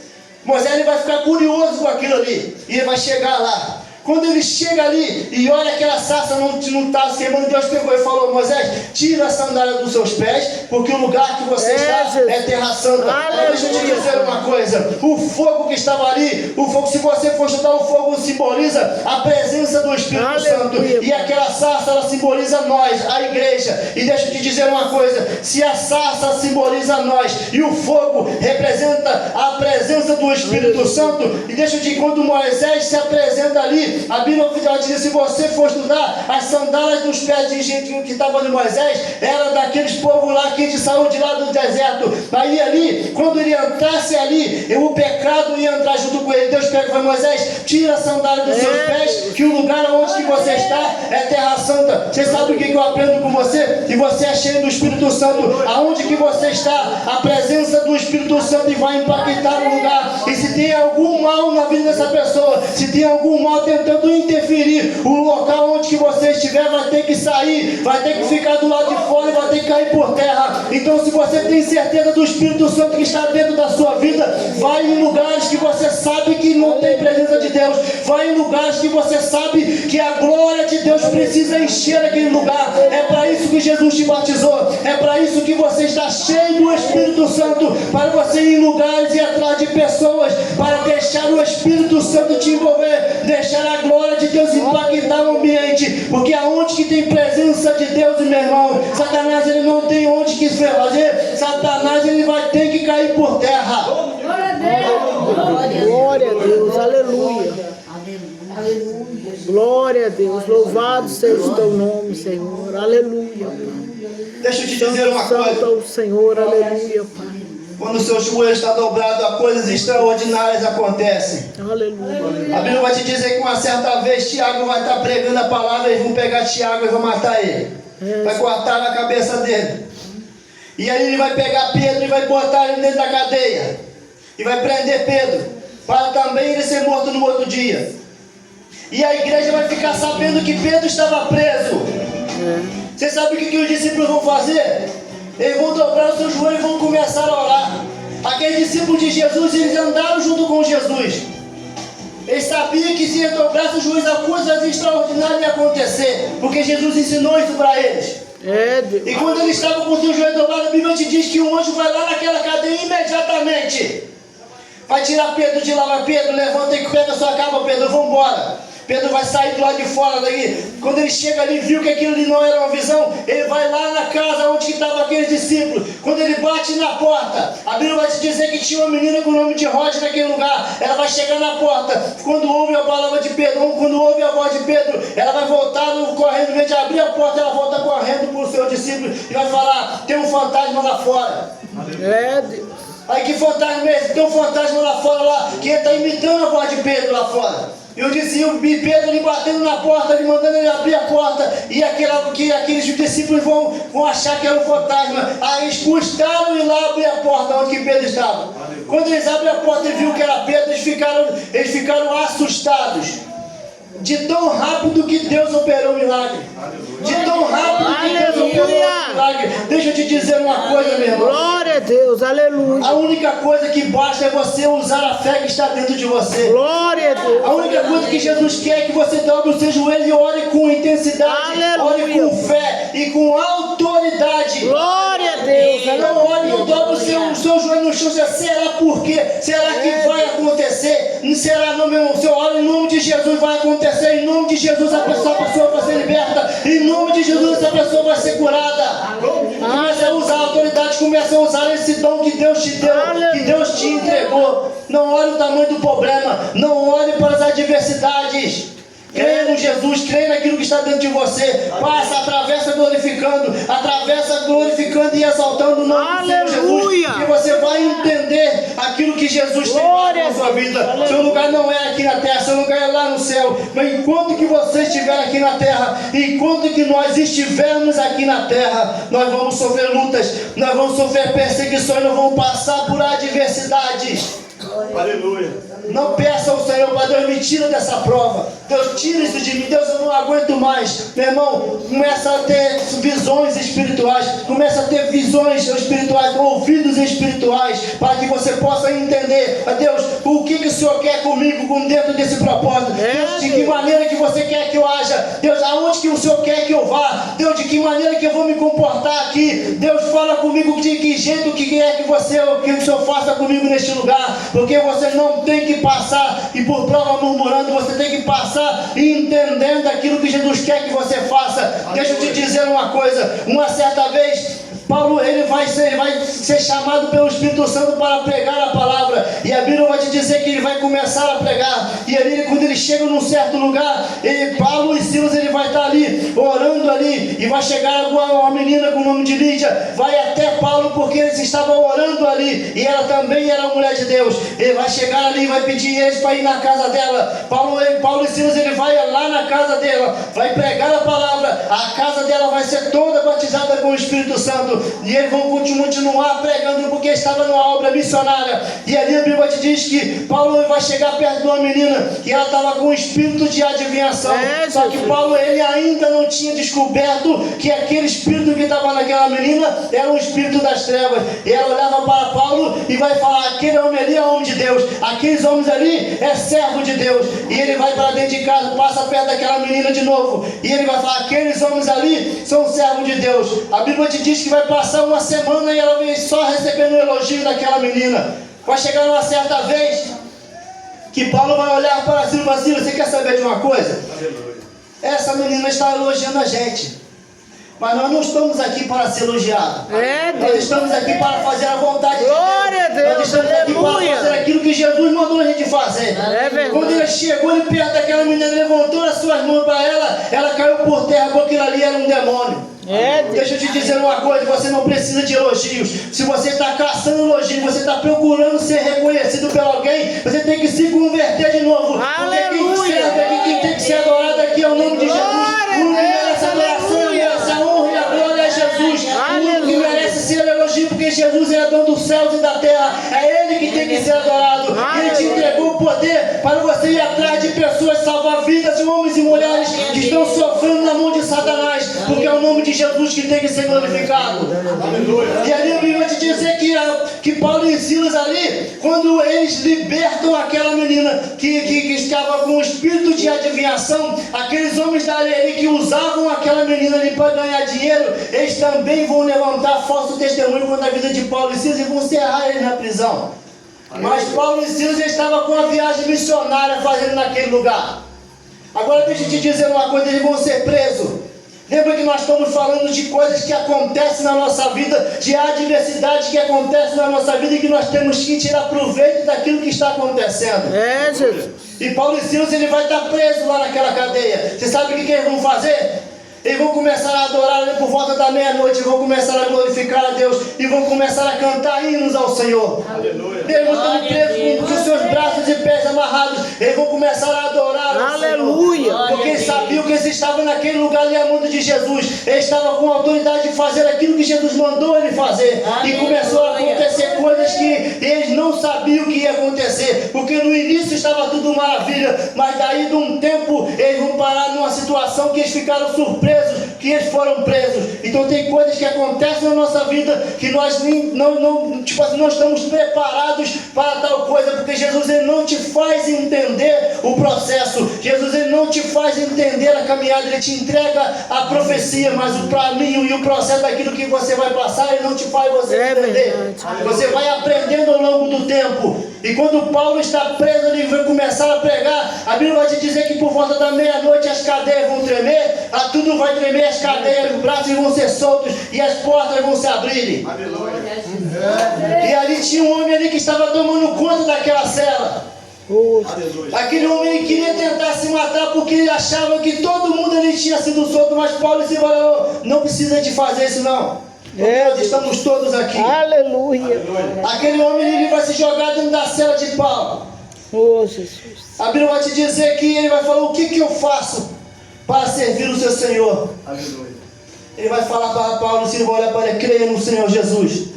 Moisés ele vai ficar curioso com aquilo ali, e ele vai chegar lá. Quando ele chega ali e olha aquela sarça não está se queimando, Deus pegou e falou: Moisés, tira a sandália dos seus pés, porque o lugar que você está é terra santa. Deixa eu te dizer uma coisa: o fogo que estava ali, o fogo, se você for estudar, o fogo simboliza a presença do Espírito Santo, e aquela sarça ela simboliza nós, a igreja. E deixa eu te dizer uma coisa: se a sarça simboliza nós e o fogo representa a presença do Espírito Santo, e deixa eu te dizer, quando Moisés se apresenta ali, a Bíblia vai dizer: se você for estudar, as sandálias dos pés de gente que estava de Moisés era daqueles povos lá que saiu de lá do deserto. Aí ali, quando ele entrasse ali, o pecado ia entrar junto com ele. Deus pega e fala: Moisés, tira a sandália dos seus pés, que o lugar onde que você está é terra santa. Você sabe o que eu aprendo com você? Que você é cheio do Espírito Santo. Aonde que você está, a presença do Espírito Santo vai impactar o lugar. E se tem algum mal na vida dessa pessoa, se tem algum mal tentando interferir, o local onde que você estiver vai ter que sair, vai ter que ficar do lado de fora e vai ter que cair por terra. Então, se você tem certeza do Espírito Santo que está dentro da sua vida, vai em lugares que você sabe que não tem presença de Deus, vai em lugares que você sabe que a glória de Deus precisa encher aquele lugar. É para isso que Jesus te batizou, é para isso que você está cheio do Espírito Santo, para você ir em lugares e atrás de pessoas, para deixar o Espírito Santo te envolver, deixar a glória de Deus impactar o ambiente, porque aonde que tem presença de Deus, meu irmão, Satanás ele não tem onde que fazer, Satanás ele vai ter que cair por terra. Glória a Deus, aleluia. Glória a Deus, louvado seja o teu nome, Senhor, aleluia. Deixa eu te dizer uma Santo é coisa: o Senhor, aleluia, Pai. quando o seu joelho está dobrado, coisas extraordinárias acontecem. Aleluia. A Bíblia vai te dizer que uma certa vez Tiago vai estar pregando a palavra, eles vão pegar Tiago e vão matar ele, vai cortar na cabeça dele. E aí ele vai pegar Pedro e vai botar ele dentro da cadeia, e vai prender Pedro, para também ele ser morto no outro dia. E a igreja vai ficar sabendo que Pedro estava preso. Você sabe o que os discípulos vão fazer? Eles vão dobrar o seu joelho e vão começar a orar. Aqueles discípulos de Jesus, eles andaram junto com Jesus. Eles sabiam que se dobrasse o joelho, coisas extraordinárias iam acontecer, porque Jesus ensinou isso para eles. E quando eles estavam com o seu joelho dobrado, a Bíblia te diz que um anjo vai lá naquela cadeia imediatamente. Vai tirar Pedro de lá, vai: Pedro, levanta e pega a sua capa, Pedro, vamos embora. Pedro vai sair do lado de fora daí. Quando ele chega ali, viu que aquilo ali não era uma visão, ele vai lá na casa onde estavam aqueles discípulos. Quando ele bate na porta, a Bíblia vai te dizer que tinha uma menina com o nome de Rod naquele lugar. Ela vai chegar na porta. Quando ouve a palavra de Pedro, quando ouve a voz de Pedro, ela vai voltar correndo, em vez de abrir a porta, ela volta correndo para o seu discípulo e vai falar: tem um fantasma lá fora. Deus. Aí, que fantasma é esse? Tem um fantasma lá fora, lá, que está imitando a voz de Pedro lá fora. E eu disse: e Pedro ele batendo na porta, ele mandando ele abrir a porta, e aqueles discípulos vão achar que era um fantasma. Aí eles custaram ir lá abrir a porta onde que Pedro estava. Quando eles abrem a porta e viram que era Pedro, eles ficaram assustados. De tão rápido que Deus operou o milagre. De tão rápido que Deus operou o milagre. Deixa eu te dizer uma coisa, meu irmão. Glória a Deus, aleluia. A única coisa que basta é você usar a fé que está dentro de você. Glória a Deus. A única coisa que Jesus quer é que você dobre os seus joelhos e ore com intensidade. Aleluia. Ore com fé e com autoridade. Glória a Deus, Não ore, não dobre o seu joelho no chão. Será por quê? Será que vai acontecer? Não será, não, meu irmão. Você ora em nome de Jesus, vai acontecer. Em nome de Jesus, essa pessoa vai ser liberta. Em nome de Jesus, essa pessoa vai ser curada. Começa a usar a autoridade, começa a usar esse dom que Deus te deu, que Deus te entregou. Não olhe o tamanho do problema, não olhe para as adversidades. Creia no Jesus, creia naquilo que está dentro de você. Passa, atravessa glorificando e exaltando o nome do Senhor Jesus. E você vai entender aquilo que Jesus tem para a sua vida. Seu lugar não é aqui na terra, seu lugar é lá no céu. Mas enquanto que você estiver aqui na terra, enquanto que nós estivermos aqui na terra, nós vamos sofrer lutas, nós vamos sofrer perseguições, nós vamos passar por adversidades. Aleluia. Não peça ao Senhor para Deus, me tira dessa prova. Deus, tira isso de mim. Deus, eu não aguento mais. Meu irmão, começa a ter visões espirituais. Começa a ter visões espirituais, ouvidos espirituais, para que você possa entender, Deus, o que o Senhor quer comigo dentro desse propósito. Deus, de que maneira que você quer que eu haja. Deus, aonde que o Senhor quer que eu vá. Deus, de que maneira que eu vou me comportar aqui. Deus, fala comigo de que jeito que é que o Senhor faça comigo neste lugar. Porque você não tem que passar e por prova murmurando, você tem que passar entendendo aquilo que Jesus quer que você faça. Deixa eu te dizer uma coisa. Uma certa vez, Paulo ele vai ser chamado pelo Espírito Santo para pregar a palavra, e a Bíblia vai te dizer que ele vai começar a pregar, e ali quando ele chega num certo lugar, Paulo e Silas ele vai estar ali, orando ali, e vai chegar uma menina com o nome de Lídia, vai até Paulo porque eles estavam orando ali, e ela também era uma mulher de Deus. Ele vai chegar ali e vai pedir eles para ir na casa dela. Paulo e Silas ele vai lá na casa dela, vai pregar a palavra, a casa dela vai ser toda batizada com o Espírito Santo, e eles vão continuar pregando porque estava numa obra missionária. E ali a Bíblia te diz que Paulo vai chegar perto de uma menina que ela estava com um espírito de adivinhação, só que Paulo ele ainda não tinha descoberto que aquele espírito que estava naquela menina era um espírito das trevas. E ela olhava para Paulo e vai falar: aquele homem ali é homem de Deus, aqueles homens ali é servo de Deus. E ele vai para dentro de casa, passa perto daquela menina de novo, e ele vai falar: aqueles homens ali são servos de Deus. A Bíblia te diz que vai passar uma semana e ela vem só recebendo o elogio daquela menina. Vai chegar uma certa vez que Paulo vai olhar para Silas e falar: Silas, você quer saber de uma coisa? Essa menina está elogiando a gente, mas nós não estamos aqui para ser elogiados. Nós estamos aqui para fazer a vontade de Deus. Glória a Deus. Nós estamos aqui para fazer aquilo que Jesus mandou a gente fazer. Quando ele chegou ali perto daquela menina, ele levantou as suas mãos para ela, ela caiu por terra porque aquilo ali era um demônio. Deixa eu te dizer uma coisa: você não precisa de elogios. Se você está caçando elogios, você está procurando ser reconhecido por alguém, você tem que se converter de novo. Porque quem tem que ser adorado aqui é o nome de Jesus. O que merece adoração, merece a honra e a glória é Jesus. O que merece ser elogio, porque Jesus é dono dos céus e da terra. É Ele que tem que ser adorado. Ele te entregou o poder para você ir atrás de pessoas, salvar vidas de homens e mulheres que estão sofrendo na mão de Satanás, porque é o nome de Jesus que tem que ser glorificado. E ali a Bíblia vai te dizer que Paulo e Silas ali, quando eles libertam aquela menina que estava com o espírito de adivinhação, aqueles homens da ali que usavam aquela menina ali para ganhar dinheiro, eles também vão levantar falso testemunho contra a vida de Paulo e Silas e vão encerrar eles na prisão. Mas Paulo e Silas estavam com a viagem missionária fazendo naquele lugar. Agora deixa eu te dizer uma coisa: eles vão ser presos. Lembra que nós estamos falando de coisas que acontecem na nossa vida, de adversidade que acontece na nossa vida, e que nós temos que tirar proveito daquilo que está acontecendo. Jesus. E Paulo e Silas ele vai estar preso lá naquela cadeia. Você sabe o que eles vão fazer? Eles vão começar a adorar ali por volta da meia-noite, vão começar a glorificar a Deus e vão começar a cantar hinos ao Senhor. Aleluia. Eles vão estar presos com os seus braços e pés amarrados, eles vão começar a adorar ao Aleluia. Senhor. Porque eles sabiam que eles estavam naquele lugar ali amando de Jesus. Eles estavam com a autoridade de fazer aquilo que Jesus mandou ele fazer. E começou a acontecer coisas que eles não sabiam que ia acontecer, porque no início estava tudo maravilha, mas daí de um tempo eles vão parar numa situação que eles ficaram surpresos, que eles foram presos. Então tem coisas que acontecem na nossa vida que nós não estamos preparados para tal coisa, porque Jesus ele não te faz entender o processo, Jesus ele não te faz entender a caminhada, ele te entrega a profecia, mas o caminho e o processo daquilo que você vai passar, ele não te faz você entender. Você vai aprendendo ao longo do tempo. E quando Paulo está preso, ele vai começar a pregar. A Bíblia vai te dizer que por volta da meia-noite as cadeias vão tremer, tudo vai tremer, as cadeias, os braços vão ser soltos e as portas vão se abrirem. E ali tinha um homem ali que estava tomando conta daquela cela. Aquele homem queria tentar se matar porque ele achava que todo mundo ali tinha sido solto, mas Paulo se falou: não precisa de fazer isso não. Nós estamos todos aqui. Aleluia. Aquele homem ele vai se jogar dentro da cela de Paulo. Oh, Jesus. A Bíblia vai te dizer que ele vai falar: o que eu faço para servir o seu Senhor? Aleluia. Ele vai falar para Paulo, se ele vai olhar para ele: creia no Senhor Jesus,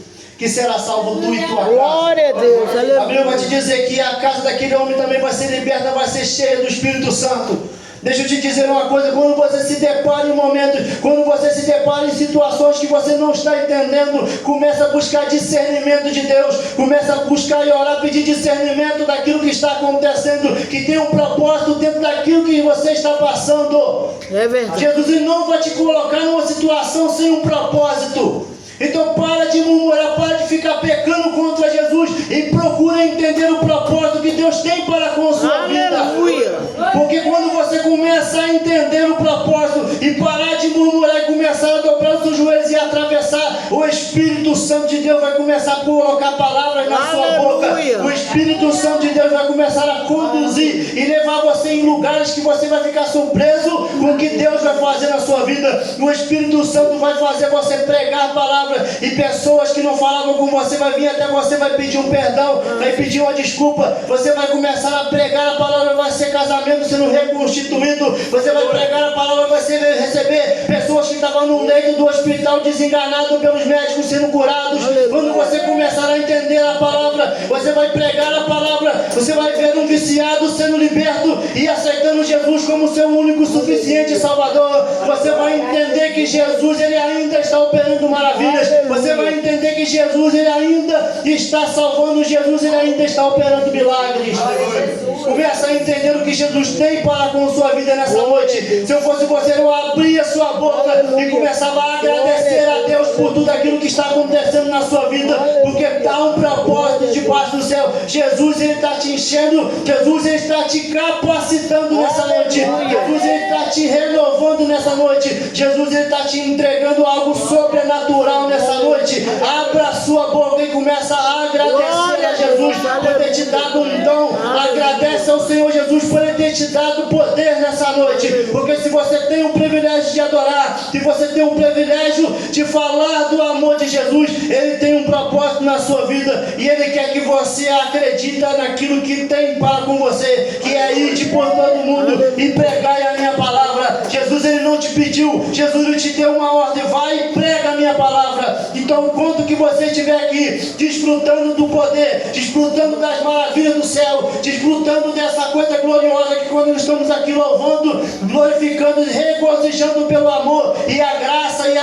que será salvo tu e tua casa. Glória a Deus. A Bíblia vai Aleluia. te dizer que a casa daquele homem também vai ser liberta, vai ser cheia do Espírito Santo. Deixa eu te dizer uma coisa, quando você se depara em momentos, quando você se depara em situações que você não está entendendo, começa a buscar discernimento de Deus, começa a buscar e orar, pedir discernimento daquilo que está acontecendo, que tem um propósito dentro daquilo que você está passando. É verdade. Jesus ele não vai te colocar numa situação sem um propósito. Então para de murmurar, para de ficar pecando contra Jesus e procura entender o propósito que Deus tem para com a sua vida. Aleluia. Porque quando você começa a entender o propósito e parar de murmurar e começar a dobrar os seus joelhos e atravessar, o Espírito Santo de Deus vai começar a colocar palavras na sua boca. Aleluia. O Espírito Santo de Deus vai começar a conduzir e levar você em lugares que você vai ficar surpreso com o que Deus vai fazer na sua vida. O Espírito Santo vai fazer você pregar a palavra e pessoas que não falavam com você vai vir até você, vai pedir um perdão, vai pedir uma desculpa. Você vai começar a pregar a palavra, vai ser casamento sendo reconstituído. Você vai pregar a palavra, vai receber pessoas que estavam no leito do hospital desenganadas pelos médicos sendo curados. Quando você começar a entender a palavra, você vai pregar a palavra, você vai ver um viciado sendo liberto e aceitando Jesus como seu único suficiente Salvador. Você vai entender que Jesus ele ainda está operando maravilhas. Você vai entender que Jesus ele ainda está salvando, Jesus ele ainda está operando milagres. Começa a entender o que Jesus tem para com sua vida nessa noite. Se eu fosse você, eu abria sua boca e começava a agradecer a Deus por tudo aquilo que está acontecendo na sua vida, porque há um propósito debaixo do céu. Jesus ele está te enchendo, Jesus ele está te capacitando nessa noite, Jesus ele está te renovando nessa noite, Jesus ele está te entregando algo sobrenatural nessa noite. Abra a sua boca e começa a agradecer a Jesus por ter te dado um dom. Agradece ao Senhor Jesus por ele ter te dado poder nessa noite, porque se você tem o privilégio de adorar, se você tem o privilégio de falar do amor de Jesus, ele tem um propósito na sua vida e ele quer que você acredita naquilo que tem para com você, que é ir por todo mundo e pregar a minha palavra. Jesus ele não te pediu, Jesus ele te deu uma ordem, vai e prega a minha palavra. Então enquanto que você estiver aqui desfrutando do poder, desfrutando das maravilhas do céu, desfrutando dessa coisa gloriosa que quando estamos aqui louvando, glorificando, regozijando pelo amor e a graça e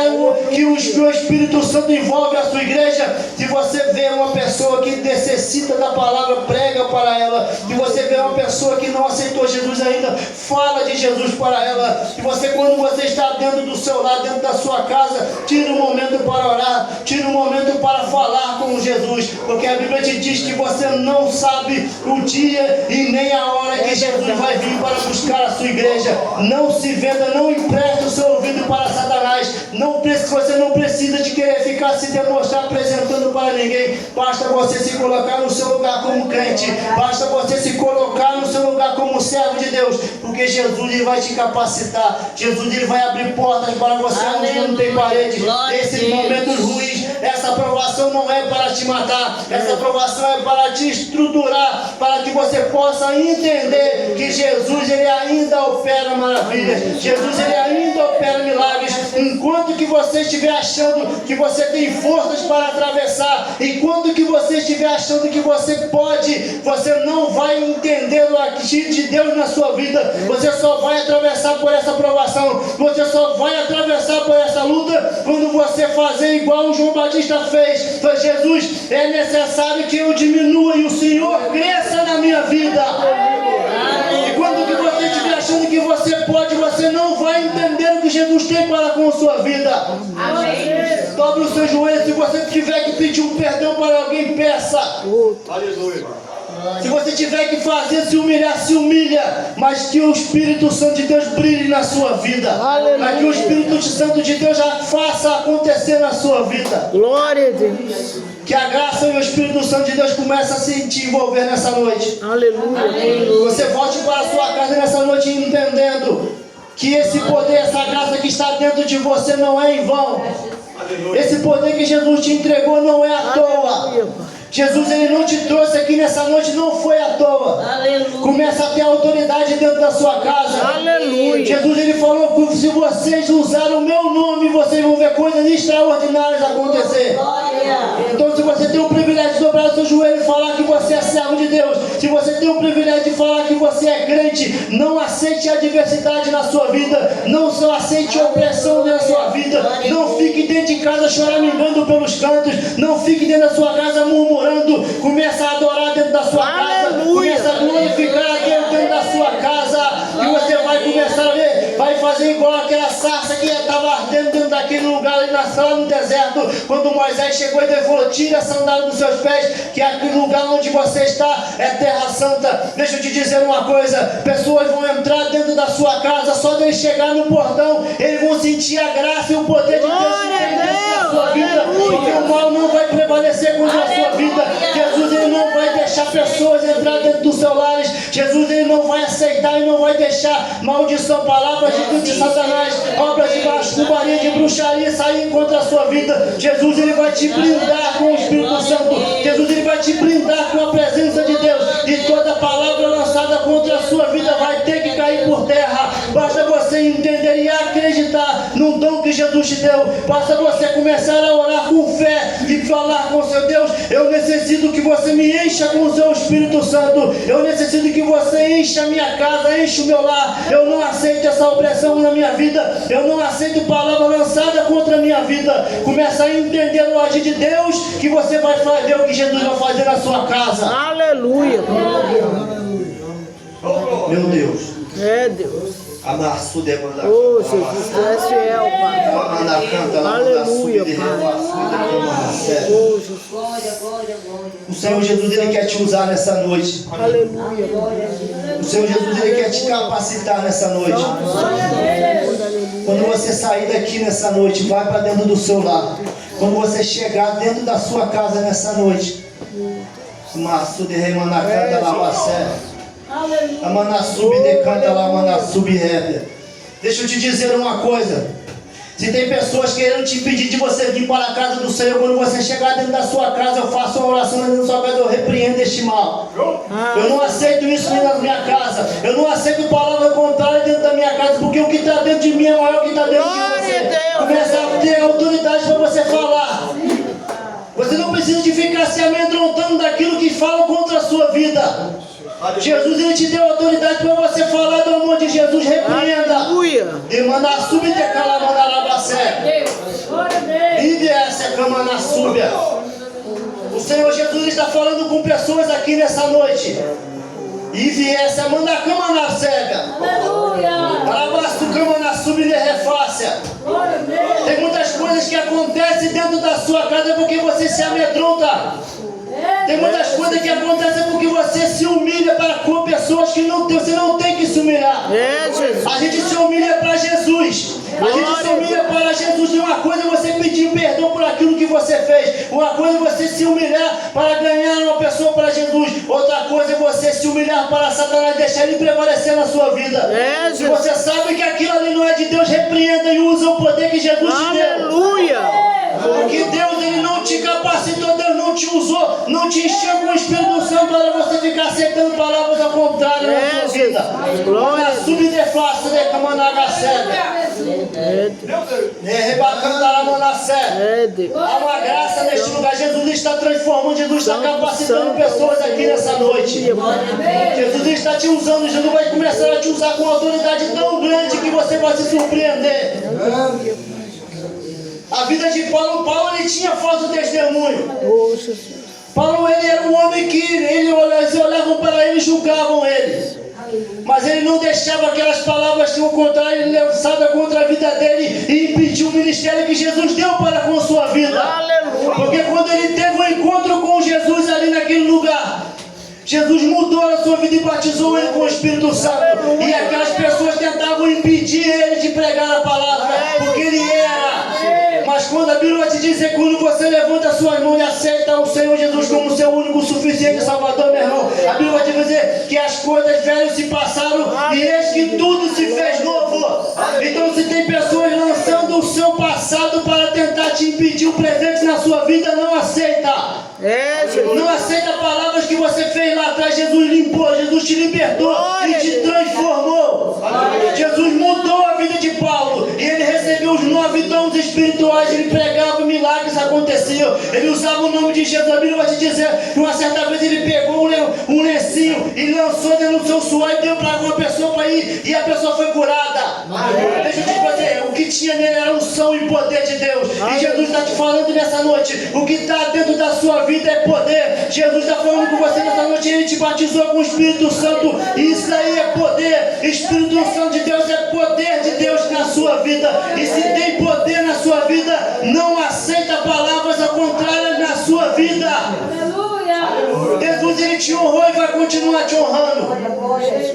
que o Espírito Santo envolve a sua igreja. Se você vê uma pessoa que necessita da palavra, prega para ela. Se você vê uma pessoa que não aceitou Jesus ainda, fala de Jesus para ela. Se você, quando você está dentro do seu lar, dentro da sua casa, tira um momento para orar, tira um momento para falar com Jesus, porque a Bíblia te diz que você não sabe o dia e nem a hora que Jesus vai vir para buscar a sua igreja. Não se venda, não empreste o seu ouvido para Satanás. Você não precisa de querer ficar se demonstrar apresentando para ninguém. Basta você se colocar no seu lugar como crente, basta você se colocar no seu lugar como servo de Deus, porque Jesus ele vai te capacitar, Jesus ele vai abrir portas para você onde não tem parede. Esses momentos ruins, essa aprovação não é para te matar, essa aprovação é para te estruturar, para que você possa entender que Jesus ele ainda opera maravilhas, Jesus ele ainda opera milagres. Enquanto que você estiver achando que você tem forças para atravessar, enquanto que você estiver achando que você pode, você não vai entender o agir de Deus na sua vida. Você só vai atravessar por essa provação, você só vai atravessar por essa luta quando você fazer igual o João Batista fez. Mas Jesus, é necessário que eu diminua e o Senhor cresça na minha vida. E quando que você estiver achando que você pode, você não vai entender o que Jesus tem para com a sua vida. Amém. Dobre os seus joelhos. Se você tiver que pedir um perdão para alguém, peça. Aleluia. Se você tiver que fazer, se humilhar, se humilha. Mas que o Espírito Santo de Deus brilhe na sua vida. Aleluia. Mas que o Espírito Santo de Deus já faça acontecer na sua vida. Glória a Deus. Que a graça e o Espírito Santo de Deus comece a se te envolver nessa noite. Aleluia. Aleluia. Você volte para a sua casa nessa noite entendendo que esse poder, essa graça que está dentro de você não é em vão. Esse poder que Jesus te entregou não é à toa. Jesus, Ele não te trouxe aqui nessa noite, não foi à toa. Aleluia. Começa a ter autoridade dentro da sua casa. Aleluia. Jesus, Ele falou que se vocês usarem o meu nome, vocês vão ver coisas extraordinárias acontecer. Glória. Então, se você tem o privilégio de dobrar o seu joelho e falar que você é servo de Deus, se você tem o privilégio de falar que você é crente, não aceite a adversidade na sua vida, não só aceite a opressão na sua vida, não fique dentro de casa choramingando pelos cantos, não fique dentro da sua casa murmurando, começa a adorar dentro da sua casa, Aleluia. começa a glorificar a Deus dentro da sua casa, e você vai começar a ver, vai fazer igual aquela sarça que estava ardendo dentro daquele lugar ali na sala no deserto, quando Moisés chegou e falou, tira a sandália dos seus pés, que aquele lugar onde você está é terra santa. Deixa eu te dizer uma coisa, pessoas vão entrar dentro da sua casa, só de chegar no portão, eles vão sentir a graça e o poder de Deus dentro da sua vida, porque o mal não vai prevalecer contra a sua vida. Jesus, Ele não vai deixar pessoas entrar dentro dos seus lares. Jesus, Ele não vai aceitar e não vai deixar maldição, palavras de Satanás, obras de mascubaria, de bruxaria sair contra a sua vida. Jesus, Ele vai te brindar com o Espírito Santo. Jesus, Ele vai te brindar com a presença de Deus, e toda palavra lançada contra a sua vida vai ter que cair por terra. Basta você entender e acreditar no dom que Jesus te deu. Basta você começar a orar com fé e falar com seu Deus, eu necessito que você me encha com o seu Espírito Santo, eu necessito que você encha a minha casa, enche o meu lar. Eu não aceito essa opressão na minha vida, eu não aceito palavra lançada contra a minha vida. Começa a entender o agir de Deus, que você vai fazer o que Jesus vai fazer na sua casa. Aleluia. Meu Deus. É Deus. Amassu de mandar. Oh, Jesus, tu és fiel, Pai. Aleluia, Pai. Oh, Jesus. Glória, glória, glória. O Senhor Jesus, Ele quer te usar nessa noite. Aleluia. O Senhor Jesus, Ele quer te capacitar nessa noite. Quando você sair daqui nessa noite, vai para dentro do seu lar. Quando você chegar dentro da sua casa nessa noite, Massu de Remanacanta Lavacé. Amanassubi decanta lá, Amanassubi rebe. Deixa eu te dizer uma coisa. Se tem pessoas querendo te impedir de você vir para a casa do Senhor, quando você chegar dentro da sua casa, eu faço uma oração dentro da sua casa, eu repreendo este mal. Eu não aceito isso na minha casa. Eu não aceito palavra contrária dentro da minha casa, porque o que está dentro de mim é maior que está dentro de você. Começa a ter autoridade para você falar. Você não precisa de ficar se amedrontando daquilo que falam contra a sua vida. Jesus, Ele te deu autoridade para você falar do amor de Jesus. Repreenda. Aleluia. E mandar subir de calamandarabacé. Vive essa cama na súbia. O Senhor Jesus está falando com pessoas aqui nessa noite. E viesse a mandar cama na cega. Alabasto cama na súbia de refácia. Tem muitas coisas que acontecem dentro da sua casa porque você se amedronta. Tem muitas coisas que acontecem porque você se humilha com pessoas que não tem. Você não tem que se humilhar. É, Jesus. A gente se humilha para Jesus. A gente se humilha para Jesus. E uma coisa é você pedir perdão por aquilo que você fez. Uma coisa é você se humilhar para ganhar uma pessoa para Jesus. Outra coisa é você se humilhar para Satanás, deixar ele prevalecer na sua vida. É, Se Jesus. você sabe que aquilo ali não é de Deus, repreenda e usa o poder que Jesus te deu. Aleluia. Porque Deus, Ele não te capacitou, Deus não te usou, não te encheu com o Espírito Santo para você ficar aceitando palavras ao contrário na sua vida. Glória a Deus. Subdeflaça de Camanagacega. É Deus. Há uma graça neste lugar. Jesus está transformando, Jesus está capacitando pessoas aqui nessa noite. Jesus está te usando, Jesus vai começar a te usar com uma autoridade tão grande que você vai se surpreender. A vida de Paulo, ele tinha falso testemunho. Oh, Jesus. Paulo, ele era um homem que eles olhavam para ele e julgavam ele. Mas ele não deixava aquelas palavras que o contrário lançadas contra a vida dele e impediu o ministério que Jesus deu para com a sua vida. Aleluia. Porque quando ele teve um encontro com Jesus ali naquele lugar, Jesus mudou a sua vida e batizou ele com o Espírito Santo. E aquelas pessoas tentavam impedir ele de pregar a palavra, porque ele era. Mas quando a Bíblia vai te dizer, quando você levanta a sua mão e aceita o Senhor Jesus como seu único suficiente Salvador, meu irmão, a Bíblia vai te dizer que as coisas velhas se passaram e eis que tudo se fez novo. Então se tem pessoas lançando o seu passado para tentar te impedir o presente na sua sua vida não aceita. Não aceita palavras que você fez lá atrás. Jesus limpou, Jesus te libertou e te transformou. Jesus mudou a vida de Paulo e ele recebeu os 9 dons espirituais. Ele pregava, milagres aconteciam. Ele usava o nome de Jesus. A Bíblia vai te dizer que uma certa vez ele pegou um lencinho e lançou dentro do seu suor e deu para uma pessoa para ir e a pessoa foi curada. Deixa eu te dizer, o que tinha nele era unção e poder de Deus. E Jesus está te falando nessa noite, o que está dentro da sua vida é poder. Jesus está falando com você nessa noite, ele te batizou com o Espírito Santo. E isso aí é poder. Espírito Santo de Deus é poder de Deus na sua vida. E se tem poder na sua vida, não aceita palavras ao contrário na sua vida. Jesus ele te honrou e vai continuar te honrando.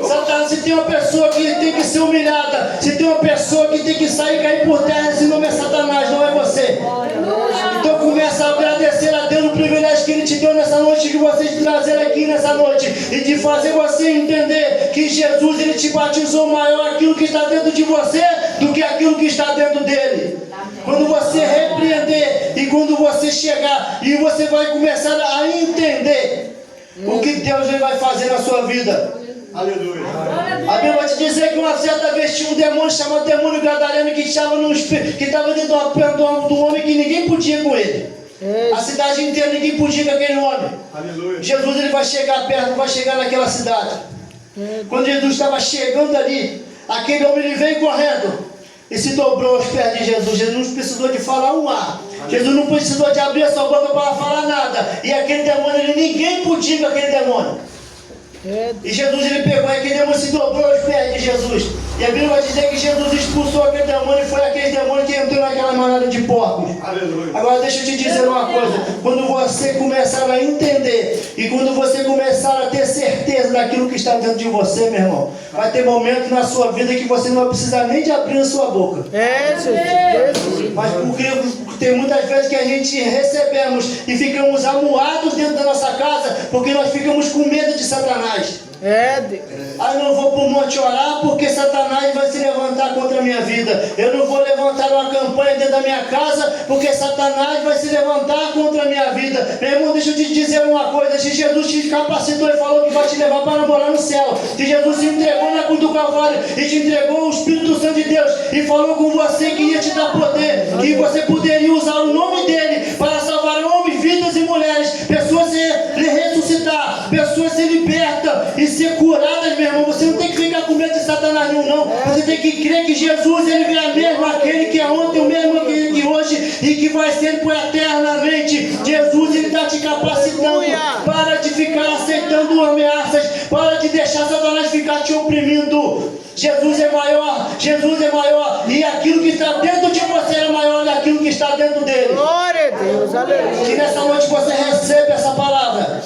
Satanás, se tem uma pessoa que tem que ser humilhada, se tem uma pessoa que tem que sair e cair por terra, esse nome é Satanás, não é você. Então começa a agradecer a Deus o privilégio que ele te deu nessa noite, que você te trazer aqui nessa noite e de fazer você entender que Jesus ele te batizou maior aquilo que está dentro de você do que aquilo que está dentro dele. Quando você repreender e quando você chegar e você vai começar a entender o que Deus vai fazer na sua vida. Aleluia. A Bíblia vai te dizer que uma certa vez tinha um demônio chamado demônio gadareno que estava dentro do homem que ninguém podia com ele. A cidade inteira ninguém podia com aquele homem. Aleluia. Jesus ele vai chegar perto, vai chegar naquela cidade. Quando Jesus estava chegando ali, aquele homem ele veio correndo e se dobrou aos pés de Jesus. Jesus não precisou de falar um ar. Jesus não precisou de abrir a sua boca para falar nada. E aquele demônio, ninguém podia com aquele demônio. E Jesus ele pegou e aquele demônio se dobrou aos pés de Jesus. E a Bíblia vai dizer que Jesus expulsou aquele demônio e foi aquele demônio que entrou naquela manada de porcos. Aleluia. Agora deixa eu te dizer uma coisa. Quando você começar a entender e quando você começar a ter certeza daquilo que está dentro de você, meu irmão, vai ter momentos na sua vida que você não vai precisar nem de abrir a sua boca. Mas porque tem muitas vezes que a gente recebemos e ficamos amuados dentro da nossa casa porque nós ficamos com medo de Satanás. Eu não vou para o monte orar porque Satanás vai se levantar contra a minha vida. Eu não vou levantar uma campanha dentro da minha casa porque Satanás vai se levantar contra a minha vida. Meu irmão, deixa eu te dizer uma coisa. Se Jesus te capacitou e falou que vai te levar para morar no céu, se Jesus se entregou na cruz do Calvário e te entregou o Espírito Santo de Deus e falou com você que ia te dar poder, que você poderia usar o nome dele para salvar homens, vidas e mulheres, pessoas se ressuscitar, pessoas se libertam e ser curadas, meu irmão. Você não tem que ficar com medo de Satanás nenhum, não. Você tem que crer que Jesus ele é mesmo aquele que é ontem, o mesmo aquele que hoje e que vai ser por eternamente. Jesus ele está te capacitando. Para de ficar aceitando ameaças, para de deixar Satanás ficar te oprimindo. Jesus é maior, Jesus é maior, e aquilo que está dentro de você é maior daquilo que está dentro dele. Glória a Deus, aleluia. Que nessa noite você receba essa palavra.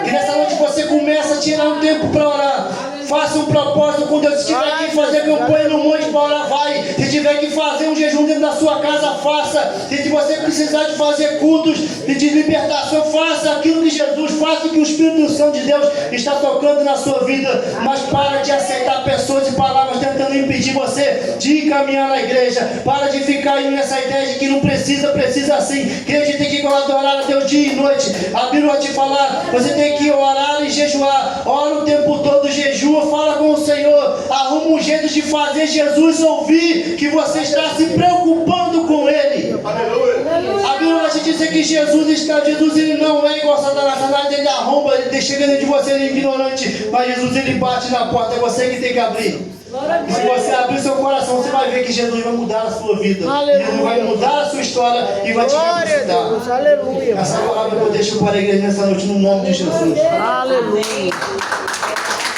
Que nessa noite você começa a tirar um tempo para orar. Faça um propósito com Deus. Se tiver que fazer campanha no monte para orar, vai. Se tiver que fazer um jejum dentro da sua casa, faça. Se você precisar de fazer cultos de libertação, faça aquilo que Jesus, faça o que o Espírito Santo de Deus está tocando na sua vida. Mas para de aceitar pessoas e palavras tentando impedir você de caminhar na igreja. Para de ficar aí nessa ideia de que não precisa sim. Que a gente tem que adorar a Deus dia e noite. A Bíblia vai te falar, você tem que orar e jejuar. Ora o tempo todo, jejua. Fala com o Senhor, arruma um jeito de fazer Jesus ouvir que você está se preocupando com Ele. Aleluia. A Bíblia vai te dizer que Jesus ele não é igual a Satanás. Satanás ele arromba, ele chega dentro de você, ele é ignorante, mas Jesus ele bate na porta, é você que tem que abrir. E se você abrir seu coração, você vai ver que Jesus vai mudar a sua vida. Aleluia. Jesus vai mudar a sua história e vai te capacitar. Aleluia. Essa palavra eu deixo para a igreja nessa noite no nome de Jesus. Aleluia.